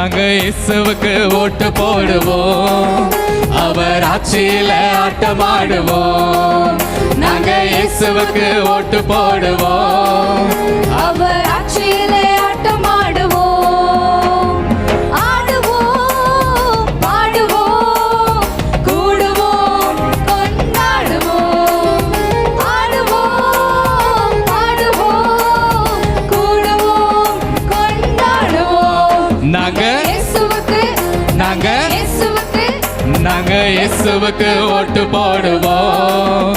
நாங்க இயேசுவுக்கு ஓட்டு போடுவோம், அவர் ஆட்சியில ஆட்டமாடுவோம். நாங்க இயேசுவுக்கு ஓட்டு போடுவோம், அவர் ஆட்சியில ஆட்டமாடுவோம். ஆடுவோம், பாடுவோம், கூடுவோம், கொண்டாடுவோம். ஆடுவோம், பாடுவோம், கூடுவோம், கொண்டாடுவோம். நாங்க இயேசுவுக்கு நாங்க இயேசுவுக்கு ஓட்டு போடுவோம்,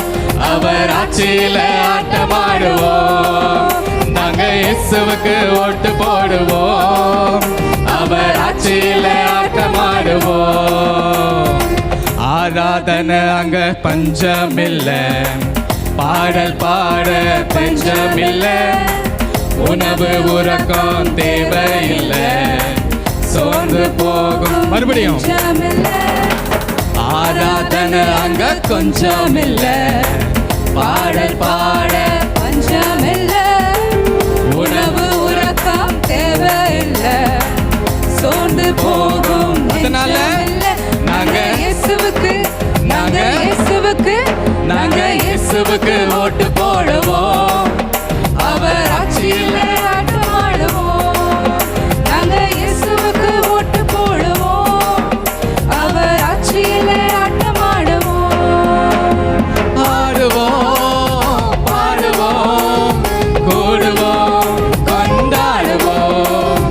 அவர் ஆட்சியில ஆட்டமாடுவோம். நாங்க இயேசுவுக்கு ஓட்டு போடுவோம், அவர் ஆட்சியில ஆட்டமாடுவோம். ஆராதனை அங்க பஞ்சமில்ல, பாடல் பாட பஞ்சமில்ல, உணவு உறக்கம் தேவையில்லை, சோர்ந்து போகும். மறுபடியும் ஆராதனை அங்க கொஞ்சம் இல்ல, பாடல் பாட பஞ்சமில்ல, உணவு உறக்கம் தேவையில்லை, சோர்ந்து போகும். அதனால நாங்க இயேசுவுக்கு ஓட்டு போடுவோம், அவர் ஆட்சியில ஆட்டமாடுவோம். நாங்க இயேசுவுக்கு ஓட்டு போடுவோம், அவர் ஆட்சியில ஆட்டமாடுவோம். ஆடுவோம், பாடுவோம், கூடுவோம், கொண்டாடுவோம்.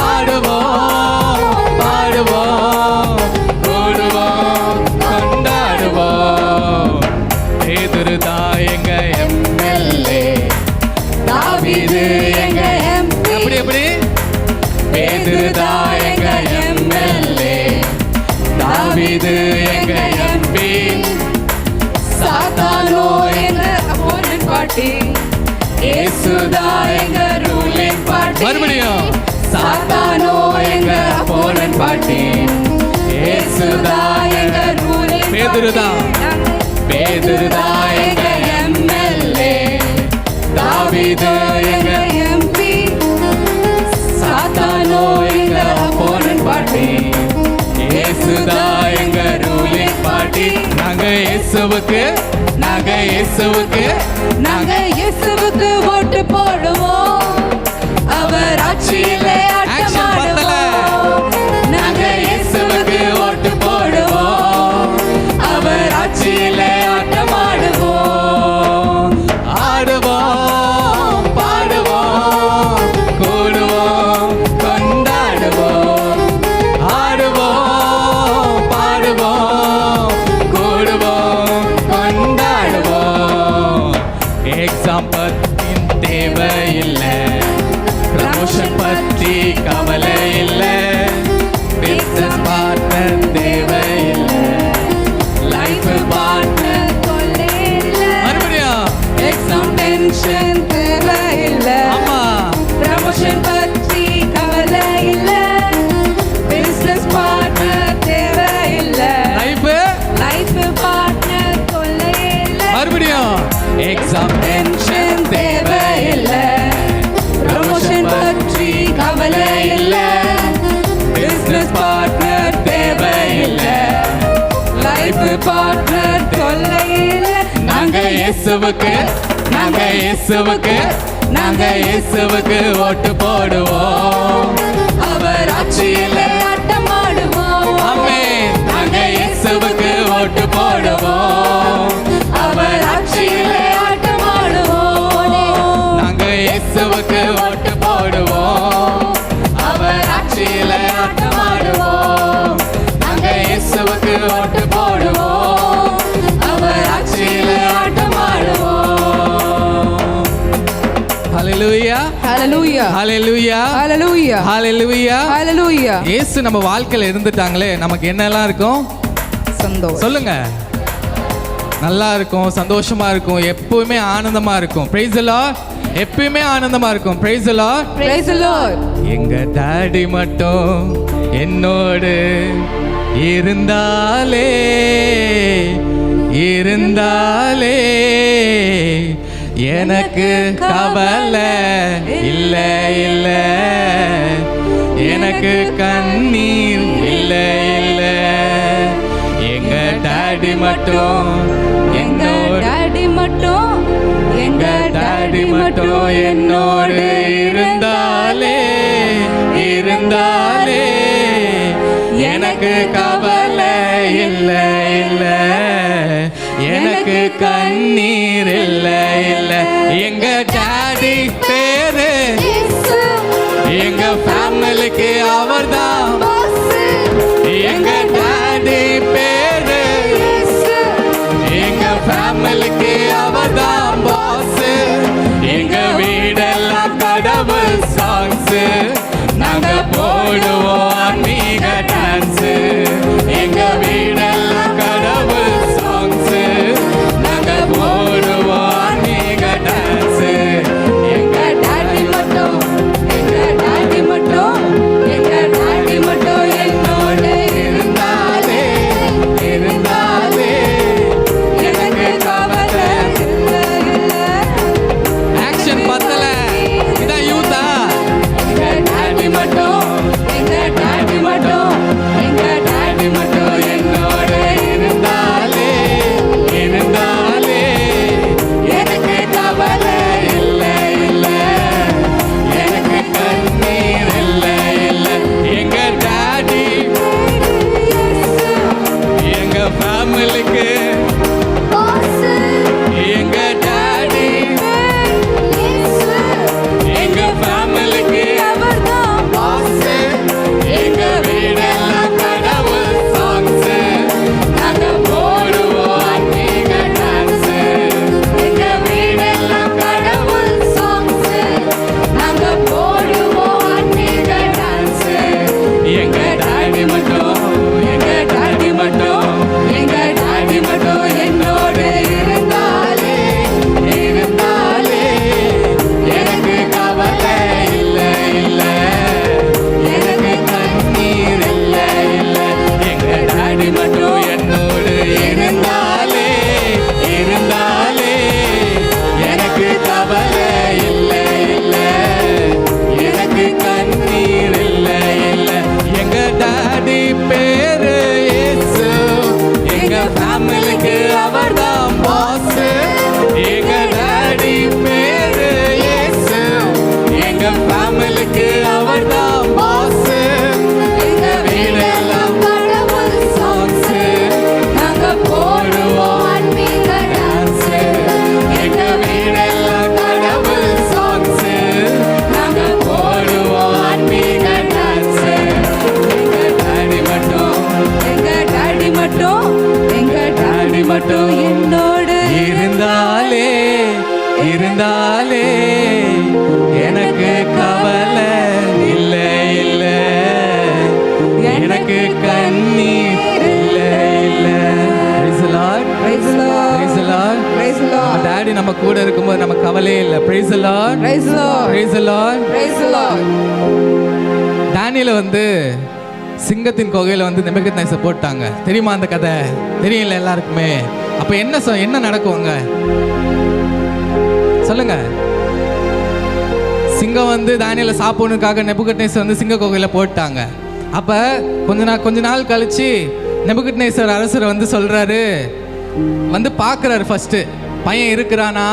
ஆடுவோம், பாடுவோம், கூடுவோம், கொண்டாடுவோம். பேதுருதா எங்க எம்எல்ஏ, தாவீது எங்க எப்படி எப்படி பேதுருதா எங்க எம்எல்ஏ, தாவீது எங்க எம்பி, சாத்தானோ எங்க அப்போனன்ட் பார்ட்டி, இயேசுதா எங்க ரூலிங் பார்ட்டி. மறுபடியும் சாத்தானோ எங்க அப்போனன்ட் பார்ட்டி, இயேசுதா எங்க ரூலிங் பேதுருதா பேதுருதா எங்க எம்எல்ஏ, தாவீது எங்க எம்பி, சாத்தானோ எங்க அப்போனன்ட் பார்ட்டி, இயேசுதா எங்க ரூலிங் பார்ட்டி. நாங்க இயேசுவுக்கு ஓட்டு போடுவோம், அவர் ஆட்சியில ஆட்டமாடுவோம். நாங்க இயேசுவுக்கு ஓட்டு போடுவோம், அவர் ஆட்சியில ஆட்டமாடுவோம். ஆடுவோம், பாடுவோம், கூடுவோம், கொண்டாடுவோம். ஆடுவோம், பாடுவோம், கூடுவோம், கொண்டாடுவோம். எக்ஸாம் பத்தி தேவையில்லை, ப்ரமோஷன் பத்தி கவலை இல்லை, பிசினஸ் பார்ட்னர் தேவையில்லை, லைஃப் பார்ட்னர் தொல்லை இல்லை, மறுபடியும் எக்ஸாம் டென்ஷன் தேவையில்லை, ஆமா ப்ரமோஷன் பற்றி கவலை இல்லை, பிசினஸ் பார்ட்னர் தேவையில்லை, லைஃப் பார்ட்னர் தொல்லை இல்லை, மறுபடியும் எக்ஸாம் டென்ஷன் தேவையில்லை, ப்ரமோஷன் பற்றி கவலை இல்லை, பிசினஸ் பார்ட்னர் தேவையில்லை, லைஃப் பார்ட்னர் தொல்லை இல்லை. நாங்க இயேசுவுக்கு ஓட்டு போடுவோம், அவர் ஆட்சியில ஆட்டமாடுவோம். ஆமென். நாங்க இயேசுவுக்கு ஓட்டு போடுவோம், அவர் ஆட்சியில ஆட்டமாடுவோம். நாங்க இயேசுவுக்கு ஓட்டு போடுவோம், அவர் ஆட்சியில ஆட்டமாடுவோம். நாங்க இயேசுவுக்கு ஓட்டு போடுவோம், அவர் ஆட்சியில ஆட்டமாடுவோம். ஹalleluya ஹalleluya ஹalleluya ஹalleluya ஹalleluya ஹalleluya. இயேசு நம்ம வாழ்க்கையில இருந்துட்டாங்களே நமக்கு என்னெல்லாம் இருக்கும்? சந்தோஷம். சொல்லுங்க. நல்லா இருக்கும், சந்தோஷமா இருக்கும், எப்பவுமே ஆனந்தமா இருக்கும். Praise the Lord. எப்பவுமே ஆனந்தமா இருக்கும். Praise the Lord. Praise the Lord. எங்க டாடி மட்டும் என்னோடு இருந்தாலே எனக்கு கவலை இல்ல இல்ல. எனக்கு கண்ணீர் இல்லை இல்லை. எங்க டாடி மட்டும் எங்க டாடி மட்டும் எங்க டாடி மட்டும் என்னோடு இருந்தாலே இருந்தாலே எனக்கு கவலை இல்லை இல்லை. எனக்கு கண்ணீர் இல்லை இல்லை. எங்க டாடி பேரு எங்க ஃபேமிலிக்கு அவர்தான். எங்க டாடி பேரு எங்க ஃபேமிலிக்கு அவர்தான் பாஸ். எங்க வீடெல்லாம் கடவுள் சாங்ஸ், நாங்க போடுவோம் ஆன்மீக டான்ஸ். எங்க வீடெல்லாம் கடவுள் சாங்ஸ், நாங்க போடுவோம் ஆன்மீக டான்ஸ். எங்க டாடி மட்டும் எங்க டாடி மட்டும் எங்க டாடி மட்டும் என்னோட இருந்தாலே இருந்தாலே எனக்கு கவலை. ஆக்ஷன் பத்தல, இதான் யூத்தா. எங்க டாடி மட்டும் எங்க டாடி மட்டும் எங்க டாடி மட்டும் என்னோட இருந்தாலே இருந்தாலே எனக்கு கவலை இல்லை இல்லை. எனக்கு கண்ணீர் இல்லை இல்லை. எங்க டாடி எங்க ஃபேமிலிக்கு எங்க டாடி எங்க ஃபேமிலிக்கு பாஸ். எங்க வீடெல்லாம் கடவுள் சாங்ஸ், நாங்க போடுவோம் ஆன்மீக டான்ஸ். எங்க வீடெல்லாம் கடவுள் சாங்ஸ், நாங்க போடுவோம் ஆன்மீக டான்ஸ். எங்க டாடி மட்டும் எங்க டாடி மட்டும் எங்க டாடி மட்டும் என்னோடு இருந்தாலே இருந்தாலே எனக்கு கவலை இல்லை இல்லை. எனக்கு கண்ணீர் இல்லை இல்லை. எங்க டாடி மட்டும் என்னோடு இருந்தாலே இருந்தாலே எனக்கு கவலை இல்லை இல்லை. எனக்கு கண்ணீர் இல்லை இல்லை. எங்க டாடி பேரு இயேசு, எங்க ஃபேமிலிக்கு அவர்தான் பாஸ். எங்க டாடி பேரு இயேசு, எங்க ஃபேமிலிக்கு அவர்தான் பாஸ். எங்க வீடெல்லாம் கடவுள் சாங்ஸ், நாங்க போடுவோம் ஆன்மீக டான்ஸ். எங்க வீடெல்லாம் கடவுள் சாங்ஸ், நாங்க போடுவோம் ஆன்மீக டான்ஸ். எங்க டாடி மட்டும் எங்க டாடி மட்டும் எங்க டாடி மட்டும் என்னோடு இருந்தாலே இருந்தாலே எனக்கு கவலை இல்லை இல்லை. எனக்கு கண்ணீர் இல்லை இல்லை. Praise the Lord. Praise the Lord. Praise the Lord. Praise the நம்ம Lord. டாடி நம்ம கூட இருக்கும்போது நம்ம கவலையே இல்லை. Praise the Lord. Praise the Lord. Praise the Lord. Praise the Lord. தானியேல வந்து சிங்கத்தின் குகையில வந்து நேபுகத்நேசர் போட்டாங்க. தெரியுமா அந்த கதை? தெரியல எல்லாருக்குமே. அப்ப என்ன நடக்குவாங்க சொல்லுங்க. சிங்கம் வந்து தானியேல சாப்பிடணுக்காக நேபுகத்நேசர் வந்து சிங்க குகையில போட்டாங்க. அப்ப கொஞ்ச நாள் கழிச்சு நேபுகத்நேசர் அரசர் வந்து சொல்றாரு, வந்து பார்க்குறாரு ஃபர்ஸ்ட் பையன் இருக்கிறானா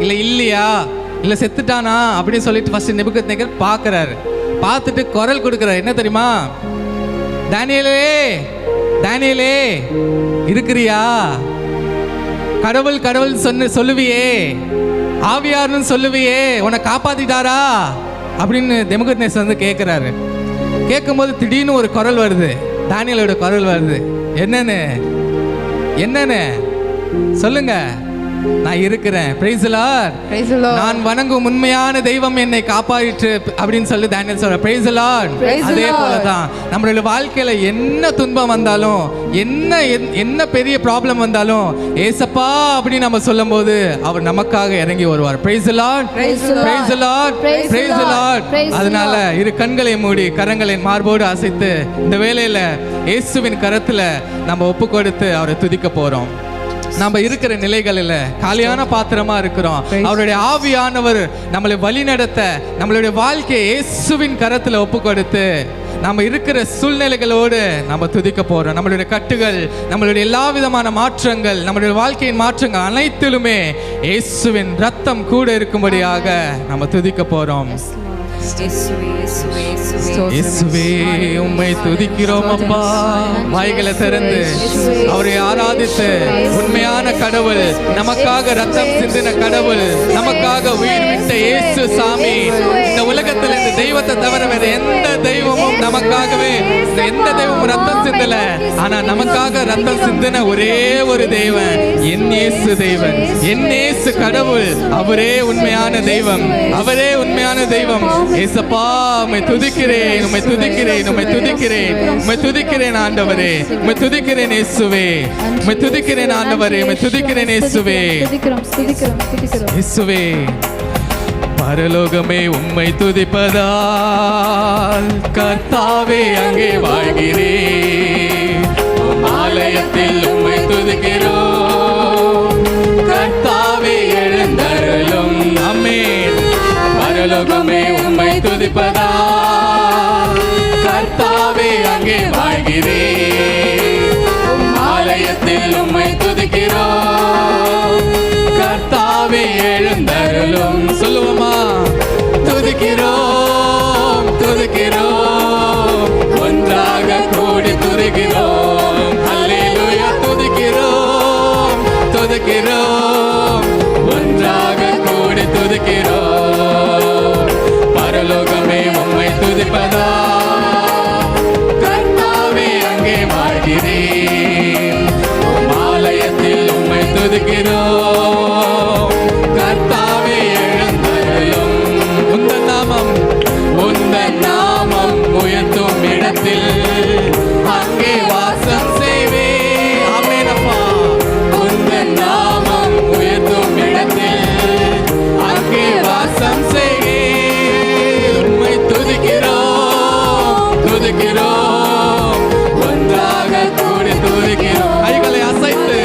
இல்லை இல்லையா இல்லை செத்துட்டானா அப்படின்னு சொல்லிட்டு ஃபர்ஸ்ட் நேபுகத்நேசர் பார்க்குறாரு. பார்த்துட்டு குரல் கொடுக்குறாரு. என்ன தெரியுமா? தானியேலே தானியேலே இருக்கிறியா? கடவுள் கடவுள் சொல்லுவியே, ஆவியார்னு சொல்லுவியே, உன்னை காப்பாத்திட்டாரா அப்படின்னு நேபுகத்நேசர் வந்து கேட்குறாரு. கேட்கும்போது திடீர்னு ஒரு குரல் வருது, தானியேலோட குரல் வருது. என்னன்னு என்னன்னு சொல்லுங்க. நான் இருக்கிறேன். Praise the Lord. Praise the Lord. நான் வணங்கும் உண்மையான தெய்வம் என்னை காப்பாற்றிட்டு அப்படின்னு சொல்லி தானியேல் சொல்ற. Praise the Lord. Praise the அதே Lord. போலதான் நம்மளுடைய வாழ்க்கையில என்ன துன்பம் வந்தாலும் என்ன பெரிய ப்ராப்ளம் வந்தாலும் ஏசப்பா அப்படின்னு நம்ம சொல்லும்போது அவர் நமக்காக இறங்கி வருவார். Praise the Lord. Praise the Lord. Praise the Lord. Praise the Praise the Lord. Praise the அதனால Lord. இரு கண்களை மூடி கரங்களை மார்போடு அசைத்து இந்த வேளையில இயேசுவின் கரத்துல நம்ம ஒப்பு கொடுத்து அவரை துதிக்க போறோம். நம்ம இருக்கிற நிலைகளில் காலியான பாத்திரமா இருக்கிறோம். அவருடைய ஆவியானவர் நம்மளை வழி நடத்த நம்மளுடைய வாழ்க்கையை இயேசுவின் கரத்துல ஒப்பு கொடுத்து நம்ம இருக்கிற சூழ்நிலைகளோடு நம்ம துதிக்க போறோம். நம்மளுடைய கட்டுகள், நம்மளுடைய எல்லா விதமான மாற்றங்கள், நம்மளுடைய வாழ்க்கையின் மாற்றங்கள் அனைத்திலுமே இயேசுவின் ரத்தம் கூட இருக்கும்படியாக நம்ம துதிக்க போறோம். இயேசுவே உம்மை துதிக்கிறோம் அப்பா. வாய்களை திறந்து அவரை ஆராதித்து, உண்மையான கடவுள், நமக்காக ரத்தம் சிந்தின கடவுள், நமக்காக உயிர் விட்ட இயேசு சாமி, இந்த உலகத்தில் இந்த தெய்வத்தை தவிர வேற எந்த தெய்வமும் நமக்காகவே, எந்த தெய்வமும் ரத்தம் சிந்தல. ஆனா நமக்காக ரத்தம் சிந்தின ஒரே ஒரு தெய்வம் என் இயேசு தெய்வம், என் இயேசு கடவுள். அவரே உண்மையான தெய்வம், அவரே உண்மையான தெய்வம். ஏசப்பா உம்மை துதிக்கிறேன், உம்மை துதிக்கிறேன், உம்மை துதிக்கிறேன், உம்மை துதிக்கிறேன் ஆண்டவரே, உம்மை துதிக்கிறேன் இயேசுவே, உம்மை துதிக்கிறேன் ஆண்டவரே, உம்மை துதிக்கிறேன் இயேசுவே. இயேசுவே பரலோகமே உம்மை துதிப்பதால் கர்த்தாவே அங்கே வாழ்கிறேன். ஆலயத்தில் உம்மை துதிக்கிறோம் கர்த்தாவே, எழுந்தருளும். ஆமென். பரலோகமே உம்மை துதிப்பதால் கர்த்தாவே அங்கே வாழ்கிறேன். ஆலயத்தில் உம்மை துதிக்கிறோம் கர்த்தாவே, எழுந்தருளும். சொல்லுவோமா? துதிக்கிறோம் துதிக்கிறோம், ஒன்றாக கூடி துதிக்கிறோம். அல்லேலூயா. துதிக்கிறோம் துதிக்கிறோம், ஒன்றாக கூடி துதிக்கிறோம். பரலோகமே உம்மை துதிப்பதா கர்த்தாவே அங்கே வாழ்கிறேன். ஆலயத்தில் உம்மை துதிக்கிறோம் கர்த்தாவே, எழுந்தருளும். உந்தன் நாமம், உந்தன் நாமம் உயர்த்தும் இடத்தில் அங்கே வாசம் செய்வே. ஆமென் அப்பா. உந்தன் நாமம் உயர்த்தும் இடத்தில் அங்கே வாசம் செய்வே. உம்மை துதிக்கிறோம் துதிக்கிறோம், ஒன்றாக கூடி துதிக்கிறோம். கைகளை அசைத்து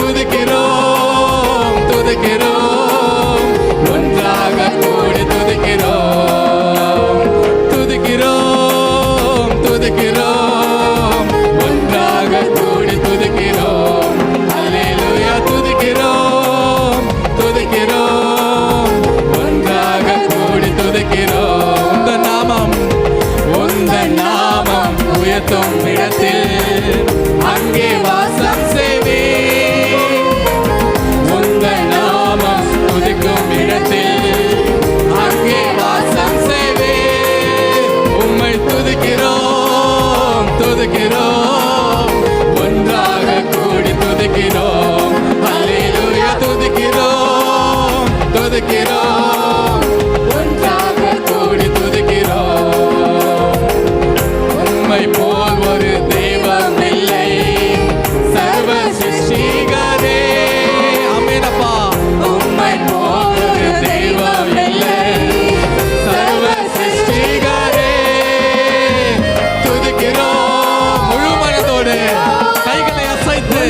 துதிக்கிறோம் துதிக்கிறோம், ஒன்றாக கூடி துதிக்கிறோம். துதிக்கிறோம் துதிக்கிறோம், ஒன்றாக கூடி துதிக்கிறோம். அல்லேலூயா. துதிக்கிறோம் துதிக்கிறோம், ஒன்றாக கூடி துதிக்கிறோம். உந்தன் நாமம், உந்தன் நாமம் உயர்த்தும் இடத்தில் அங்கே வாசம் செய்வே. உந்தன் நாமம் துதிக்கும் இடத்தில் அங்கே வாசம் செய்வே. உம்மை துதிக்கிறோம் துதிக்கிறோம், ஒன்றாக கூடி துதிக்கிறோம். அல்லேலூயா. துதிக்கிறோம் துதிக்கிறோம், ஒன்றாக கூடி துதிக்கிறோம். உம்மை போல் ஒரு தெய்வம் இல்லை சர்வ சிருஷ்டிகரே. ஆமென் அப்பா. உம்மை போல் ஒரு தெய்வம் இல்லை சர்வ சிருஷ்டிகரே. துதிக்கிறோம் முழு மனதோடு, கைகளை அசைத்து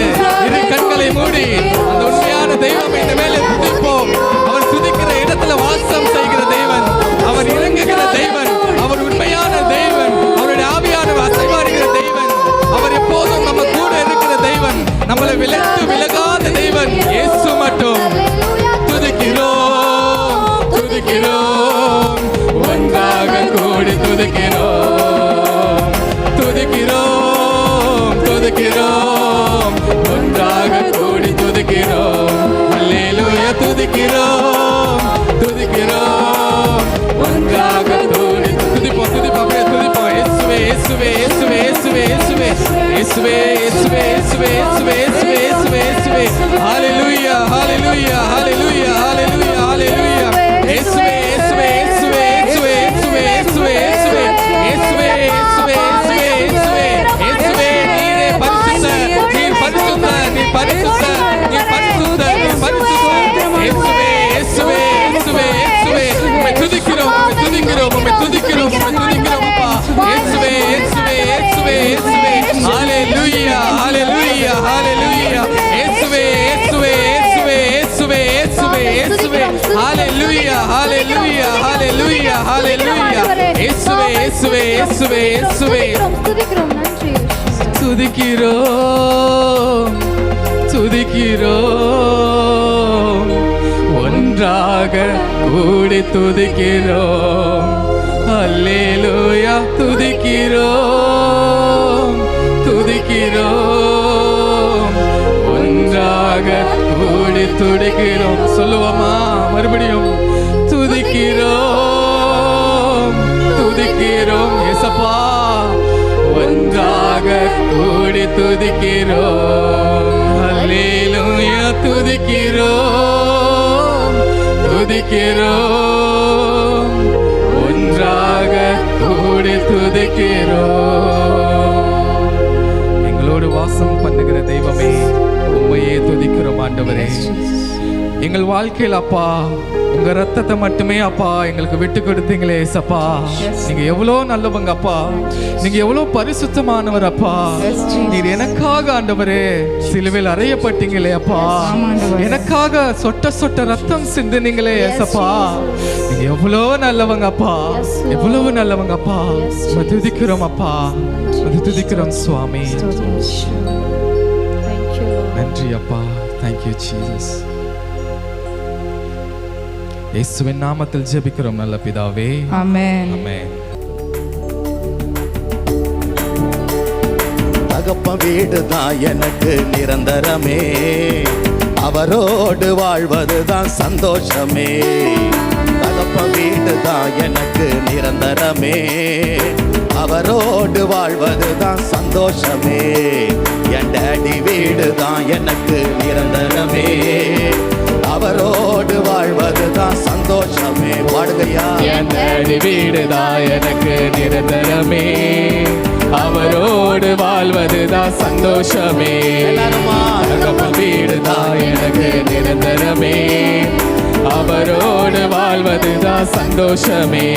இரு கண்களை மூடி அந்த உண்மையான தெய்வம் இந்த மேலே துதிப்போம். அவர் துதிக்கிற இடத்துல வாசம் செய்கிற தெய்வன், அவர் இறங்குகிற தெய்வன், அவர் உண்மையான தெய்வன், அவருடைய ஆவியானவர் அசைவாடுகிற தெய்வன், அவர் எப்போதும் நம்ம கூட இருக்கிற தெய்வன், நம்மளை விலத்து விலகாத தெய்வன் இயேசு மட்டும். துதிக்கிறோம் துதிக்கிறோம், ஒன்றாக கூடி துதிக்கிறோம். துதிக்கிறோம் துதிக்கிறோம், ஒன்றாக கூடி துதிக்கிறோம். அல்லேலூயா. துதிக்கிறோம் துதிக்கிறோம், ஒன்றாக கூடி துதிப்போம் துதிப்போம் அப்படியே துதிப்போம். இயேசுவே இயேசுவே இயேசுவே இயேசுவே இயேசுவே இயேசுவே இயேசுவே இயேசுவே இயேசுவே இயேசுவே இயேசுவே இயேசுவே. ஹல்லேலூயா ஹல்லேலூயா ஹல்லேலூயா ஹல்லேலூயா ஹல்லேலூயா. இயேசுவே இயேசுவே இயேசுவே இயேசுவே இயேசுவே இயேசுவே இயேசுவே இயேசுவே இயேசுவே இயேசுவே இயேசுவே. நீரே பரிசுத்தர், நீர் பரிசுத்தர், நீர் பரிசுத்தர், நீர் பரிசுத்தர், நீர் பரிசுத்தர். இயேசுவே இயேசுவே இயேசுவே இயேசுவே. உம்மை துதிக்கிறோம் உம்மை துதிக்கிறோம் உம்மை துதிக்கிறோம் உம்மை துதிக்கிறோம் அப்பா. இயேசுவே இயேசுவே இயேசுவே இயேசுவே. ஹல்லேலூயா ஹல்லேலூயா ஹல்லேலூயா. இயேசுவே இயேசுவே இயேசுவே இயேசுவே இயேசுவே இயேசுவே. ஹல்லேலூயா ஹல்லேலூயா ஹalleluya ஹalleluya ஹalleluya இயேசுவே இயேசுவே இயேசுவே இயேசுவே துதிக்கிறோம் நன்றி துதிக்கிறோம் துதிக்கிறோம் ஒன்றாக கூடி துதிக்கிறோம் ஹalleluya துதிக்கிறோம் துதிக்கிறோம் ஒன்றாக கூடி துதிக்கிறோம் சொல்லுவோமா மறுபடியும் துதிக்கிறோம் துதிக்கிறோம் இயேசப்பா ஒன்றாக கூடி துதிக்கிறோம் ஹalleluya துதிக்கிறோம் துதிக்கிறோம் ஒன்றாக கூடி துதிக்கிறோம் எங்களோடு வாசம் பண்ணுகிற தெய்வமே உம்மையே துதிக்கிறோம் ஆண்டவரே எங்கள் வாழ்க்கையில் அப்பா உங்க ரத்தத்தை மட்டுமே அப்பா எங்களுக்கு விட்டு கொடுத்தீங்களே ஏசப்பா நீங்க எவ்வளோ நல்லவங்க அப்பா நீங்க எவ்வளோ பரிசுத்தமானவர் அப்பா நீர் எனக்காக ஆண்டவரே சிலுவையில் அறையப்பட்டீங்களே அப்பா எனக்காக சொட்ட சொட்ட ரத்தம் சிந்துனீங்களே ஏசப்பா நீங்க எவ்வளோ நல்லவங்க அப்பா எவ்வளவு நல்லவங்க அப்பா துதிக்கிறோம் அப்பா துதிக்கிறோம் சுவாமி நன்றி அப்பா தேங்க்யூ ஜீசஸ் இயேசுவின் நாமத்தில் ஜெபிக்கிறோம் நல்ல பிதாவே ஆமென் ஆமென் தகப்ப வீடுதான் எனக்கு நிரந்தரமே அவரோடு வாழ்வதுதான் சந்தோஷமே தகப்ப வீடுதான் எனக்கு நிரந்தரமே அவரோடு வாழ்வதுதான் சந்தோஷமே என் டாடி வீடுதான் எனக்கு நிரந்தரமே அவரோடு வாழ்வதுதான் சந்தோஷமே பாடுகையா என் டாடி வீடுதான் எனக்கு நிரந்தரமே அவரோடு வாழ்வதுதான் சந்தோஷமே தகப்பன் வீடுதான் எனக்கு நிரந்தரமே அவரோடு வாழ்வதுதான் சந்தோஷமே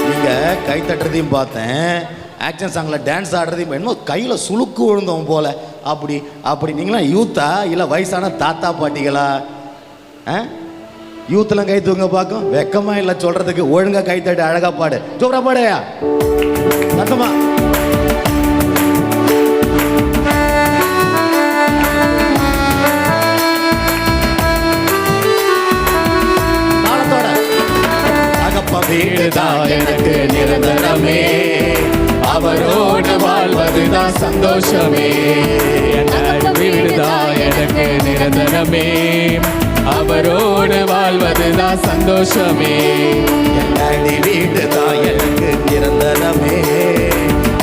நீங்க கை தட்டுறதையும் பார்த்தேன் ஆக்ஷன் சாங்ல டான்ஸ் ஆடுறதையும் என்னமோ கையில சுளுக்கு விழுந்தோம் போல அப்படி அப்படி நீங்களாம் யூத்தா இல்லை வயசான தாத்தா பாட்டிகளா யூத்லாம் கை தூங்க பார்க்கும் வெக்கமா இல்லை சொல்றதுக்கு ஒழுங்கா கை தட்டு அழகா பாடு சூப்பரா பாடையா சத்தமா தாளத்தோட தகப்ப வீடுதான் எனக்கு நிரந்தரமே அவரோடு வாழ்வதுதான் சந்தோஷமே என் வீடுதான் எனக்கு நிரந்தரமே அவரோடு வாழ்வதுதான் சந்தோஷமே என் வீடுதான் எனக்கு நிரந்தரமே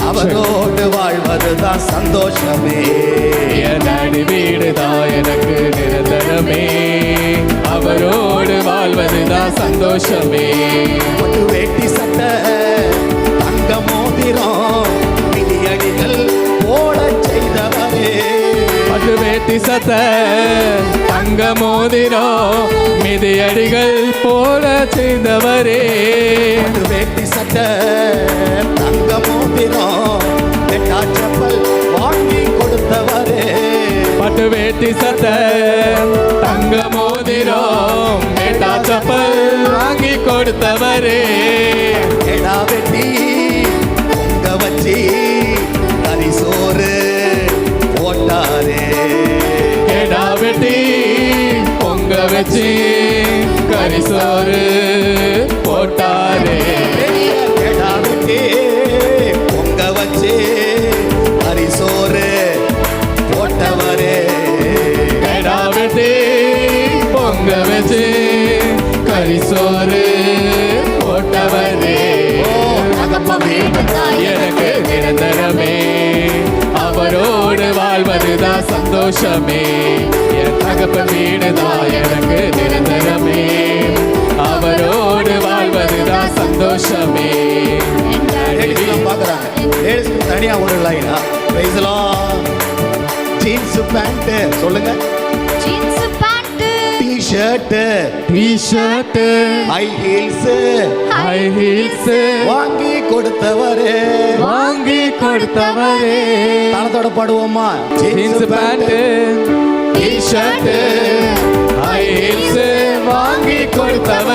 அவரோடு வாழ்வதுதான் சந்தோஷமே என் வீடுதான் எனக்கு நிரந்தரமே அவரோடு வாழ்வதுதான் சந்தோஷமே பட்டு வேட்டி சட்டை தங்க மோதிரம் மிதியடிகள் போட செய்தவரே பட்டு வேட்டி சட்டை தங்க மோதிரம் மிதியடிகள் போட செய்தவரே பட்டு வேட்டி சட்டை தங்க மோதிரம் வெட்டா செப்பல் வாங்கி கொடுத்தவரே பட்டு வேட்டி சட்டை தங்க மோதிரம் வெட்டா செப்பல் வாங்கி கொடுத்தவரே எடா வெட்டி பொங்க வச்சி கரிசோறு போட்டாரே எடா வெட்டி பொங்க வச்சி கரிசோறு போட்டாரே எடா வெட்டி பொங்க வச்சி கரிசோறு போட்டவரே எடா வெட்டி பொங்க வச்சி கரிசோறு போட்டவரே எனக்கு நிரந்தரமே அவரோடு வாழ்வதுதான் சந்தோஷமே என் தகப்பன் வீடுதான் எனக்கு நிரந்தரமே அவரோடு வாழ்வதுதான் சந்தோஷமே தனியா ஒரு லைனா ஜீன்ஸ் பேண்ட் சொல்லுங்க jeans pant T-shirt T-shirt high heels வாங்கி கொடுத்தவரே தாளத்தோட பாடுவோமா jeans pant T-shirt high heels வாங்கி கொடுத்தவரே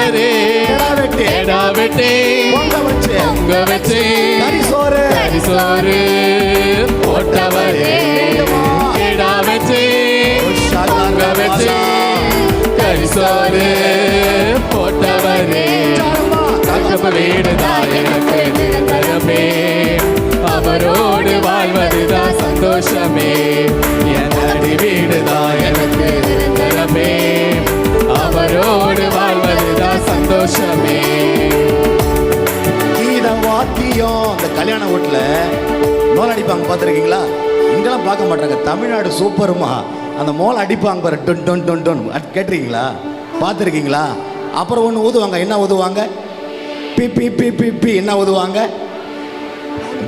வீட்டை பொங்க வச்சு கரிசோறு கரிசோறு போட்டவரே கிடா வச்சு பொங்க வச்சு கரிசோறு போட்டவரே தகப்ப வீடுதான் எனக்கு நிரந்தரமே அவரோடு வாழ்வதுதான் சந்தோஷமே என்னடி வீடுதான் எனக்கு நிரந்தரமே அவரோடு வாழ்வதுதான் சந்தோஷமே. கீத வாத்தியம் இந்த கல்யாண வீட்டுல மோளம் அடிப்பாங்க பார்த்துருக்கீங்களா? இங்கெல்லாம் பார்க்க மாட்டாங்க. தமிழ்நாடு சூப்பருமா அந்த மோளம் அடிப்பாங்க பாரு, டொன் டொன் டொன் டொன். கேட்டிருக்கீங்களா? பார்த்துருக்கீங்களா? அப்புறம் ஒன்று ஊதுவாங்க. என்ன ஊதுவாங்க? பி பி பி பி பி. என்ன ஊதுவாங்க?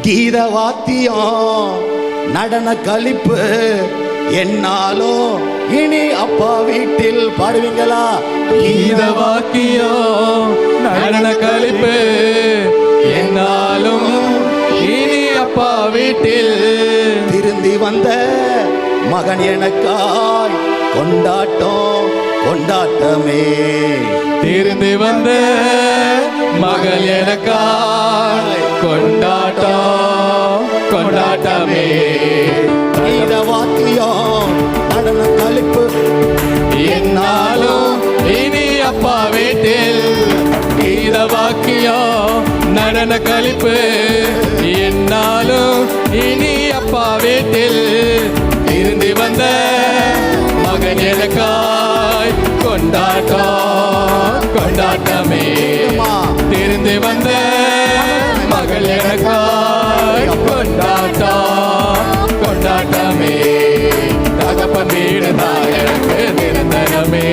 கீத வாத்தியம் நடன கழிப்பு என்னாலும் இனி அப்பா வீட்டில் பாடுவீங்களா? கீத வாக்கியம் நடன கழிப்பு என்னாலும் இனி அப்பா வீட்டில் திருந்தி வந்த மகன் எனக்காய் கொண்டாட்டம் கொண்டாட்டமே. திருந்து வந்த மகள் எனக்காய் கொண்டாட்டம் கொண்டாட்டமே. கீத வாத்தியம் நடன கழிப்பு என்னாலும் இனி அப்பா வீட்டில் கீத வாக்கியம் நடன கழிப்பு என்னாலும் இனி அப்பா வீட்டில் இருந்து வந்த மகன் எனக்காய் கொண்டாட்டம் கொண்டாட்டமே. திருந்து வந்த மகள் எனக்காய் கொண்டாட்டம் கொண்டாட்டமே. தகப்பன் வீடுதான் எனக்கு நிரந்தரமே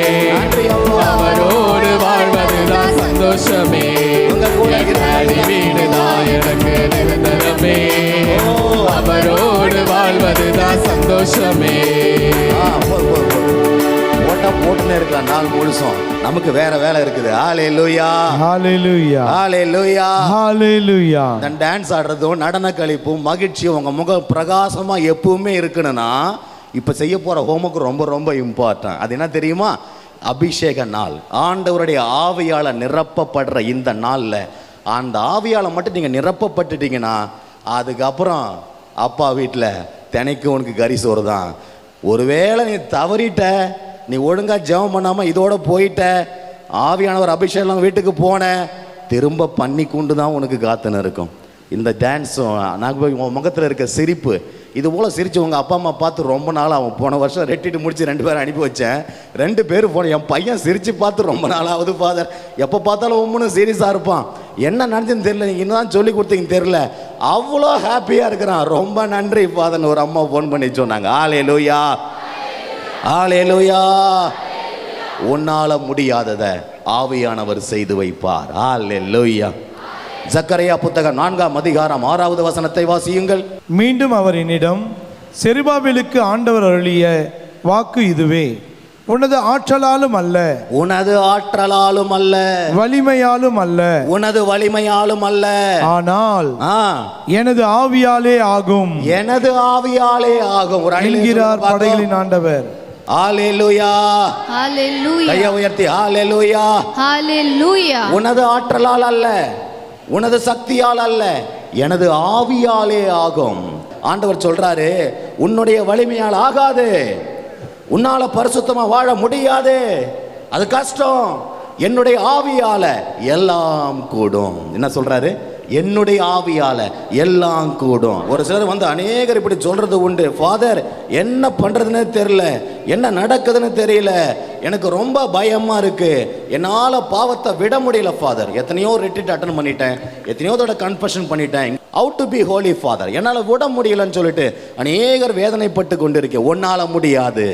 அவரோடு வாழ்வதுதான் சந்தோஷமே. வீடுதான் எனக்கு நிரந்தரமே அவரோடு வாழ்வதுதான் சந்தோஷமே. போட்டுன்னு இருக்கலாம் நாள் முழுசும். நமக்கு வேற வேலை இருக்குது. ஹalleluya ஹalleluya ஹalleluya ஹalleluya. நான் டான்ஸ் ஆடுறதும் நடன கழிப்பும் மகிழ்ச்சியும் உங்க முக பிரகாசமா எப்பவுமே இருக்கணும்னா இப்ப செய்ய போற ஹோம்ஒர்க் ரொம்ப ரொம்ப இம்பார்ட்டன்ட். அது என்ன தெரியுமா? அபிஷேக நாள். ஆண்டவருடைய ஆவியால நிரப்பப்படுற இந்த நாள்ல அந்த ஆவியால மட்டும் நீங்க நிரப்பப்பட்டுட்டீங்கன்னா அதுக்கப்புறம் அப்பா வீட்டில் தினைக்கும் உனக்கு கரிசோறு தான். ஒருவேளை நீ தவறிட்ட, நீ ஒழுங்கா ஜெபம் பண்ணாம இதோட போயிட்ட, ஆவியானவர் அபிஷேகம் வீட்டுக்கு போன, திரும்ப பண்ணி கொண்டு தான் உனக்கு காத்துன்னு இருக்கும். இந்த டான்ஸும் உன் முகத்தில் இருக்க சிரிப்பு, இது போல் சிரித்து உங்கள் அப்பா அம்மா பார்த்து ரொம்ப நாள் அவன் போன வருஷம் ரெட்டிட்டு முடிச்சு 2 பேரும் அனுப்பி வச்சேன். 2 பேரும் போன என் பையன் சிரித்து பார்த்து ரொம்ப நாள் ஆகுது ஃபாதர், எப்போ பார்த்தாலும் ஒவ்வொன்றும் சீரியஸாக இருப்பான், என்ன நடந்துன்னு தெரியல, நீங்கள் இன்னும் சொல்லி கொடுத்தீங்கன்னு தெரில, அவ்வளோ ஹாப்பியாக இருக்கிறான், ரொம்ப நன்றி ஃபாதர்னு ஒரு அம்மா ஃபோன் பண்ணி சொன்னாங்க. ஹalleluya ஹalleluya. உன்னால முடியாததை ஆவியானவர் செய்து வைப்பார். ஹalleluya. சக்கரியா புத்தகம் 4ஆம் அதிகாரம் 6வது வசனத்தை வாசியுங்கள். மீண்டும் அவர் என்னிடம், செருபாபேலுக்கு ஆண்டவர் அருளிய வாக்கு இதுவே, உனது ஆற்றலாலும் அல்ல, உனது ஆற்றலாலும் அல்ல, வலிமையாலும் அல்ல, உனது வலிமையாலும் அல்ல, ஆனால் எனது ஆவியாலே ஆகும், எனது ஆவியாலே ஆகும் என்கிறார் படைகளின் ஆண்டவர். ஹalleluya ஹalleluya. கையை உயர்த்தி ஹalleluya ஹalleluya. உனது ஆற்றலால் அல்ல, உனது சக்தியால் அல்ல, எனது ஆவியாலே ஆகும். ஆண்டவர் சொல்றாரு, உன்னுடைய வலிமையால் ஆகாது, உன்னால பரிசுத்தமா வாழ முடியாது, அது கஷ்டம், என்னுடைய ஆவியால எல்லாம் கூடும். என்ன சொல்றாரு? என்னுடைய ஆவியால எல்லாம் கூடும். ஒரு சிலர் வந்து அநேகர் இப்படி சொல்றது உண்டு, ஃபாதர் என்ன பண்றதுன்னு தெரியல, என்ன நடக்குதுன்னு தெரியல, எனக்கு ரொம்ப பயமா இருக்கு, என்னால பாவத்தை விட முடியல ஃபாதர், எத்தனையோ ரிட்ரீட் அட்டன் பண்ணிட்டேன், எத்தனையோ தடவை கன்ஃபெஷன் பண்ணிட்டேன், how to be holy father, என்னால விட முடியலன்னு சொல்லிட்டு அநேகர் வேதனைப்பட்டு கொண்டிருக்கேன். உன்னால முடியாது,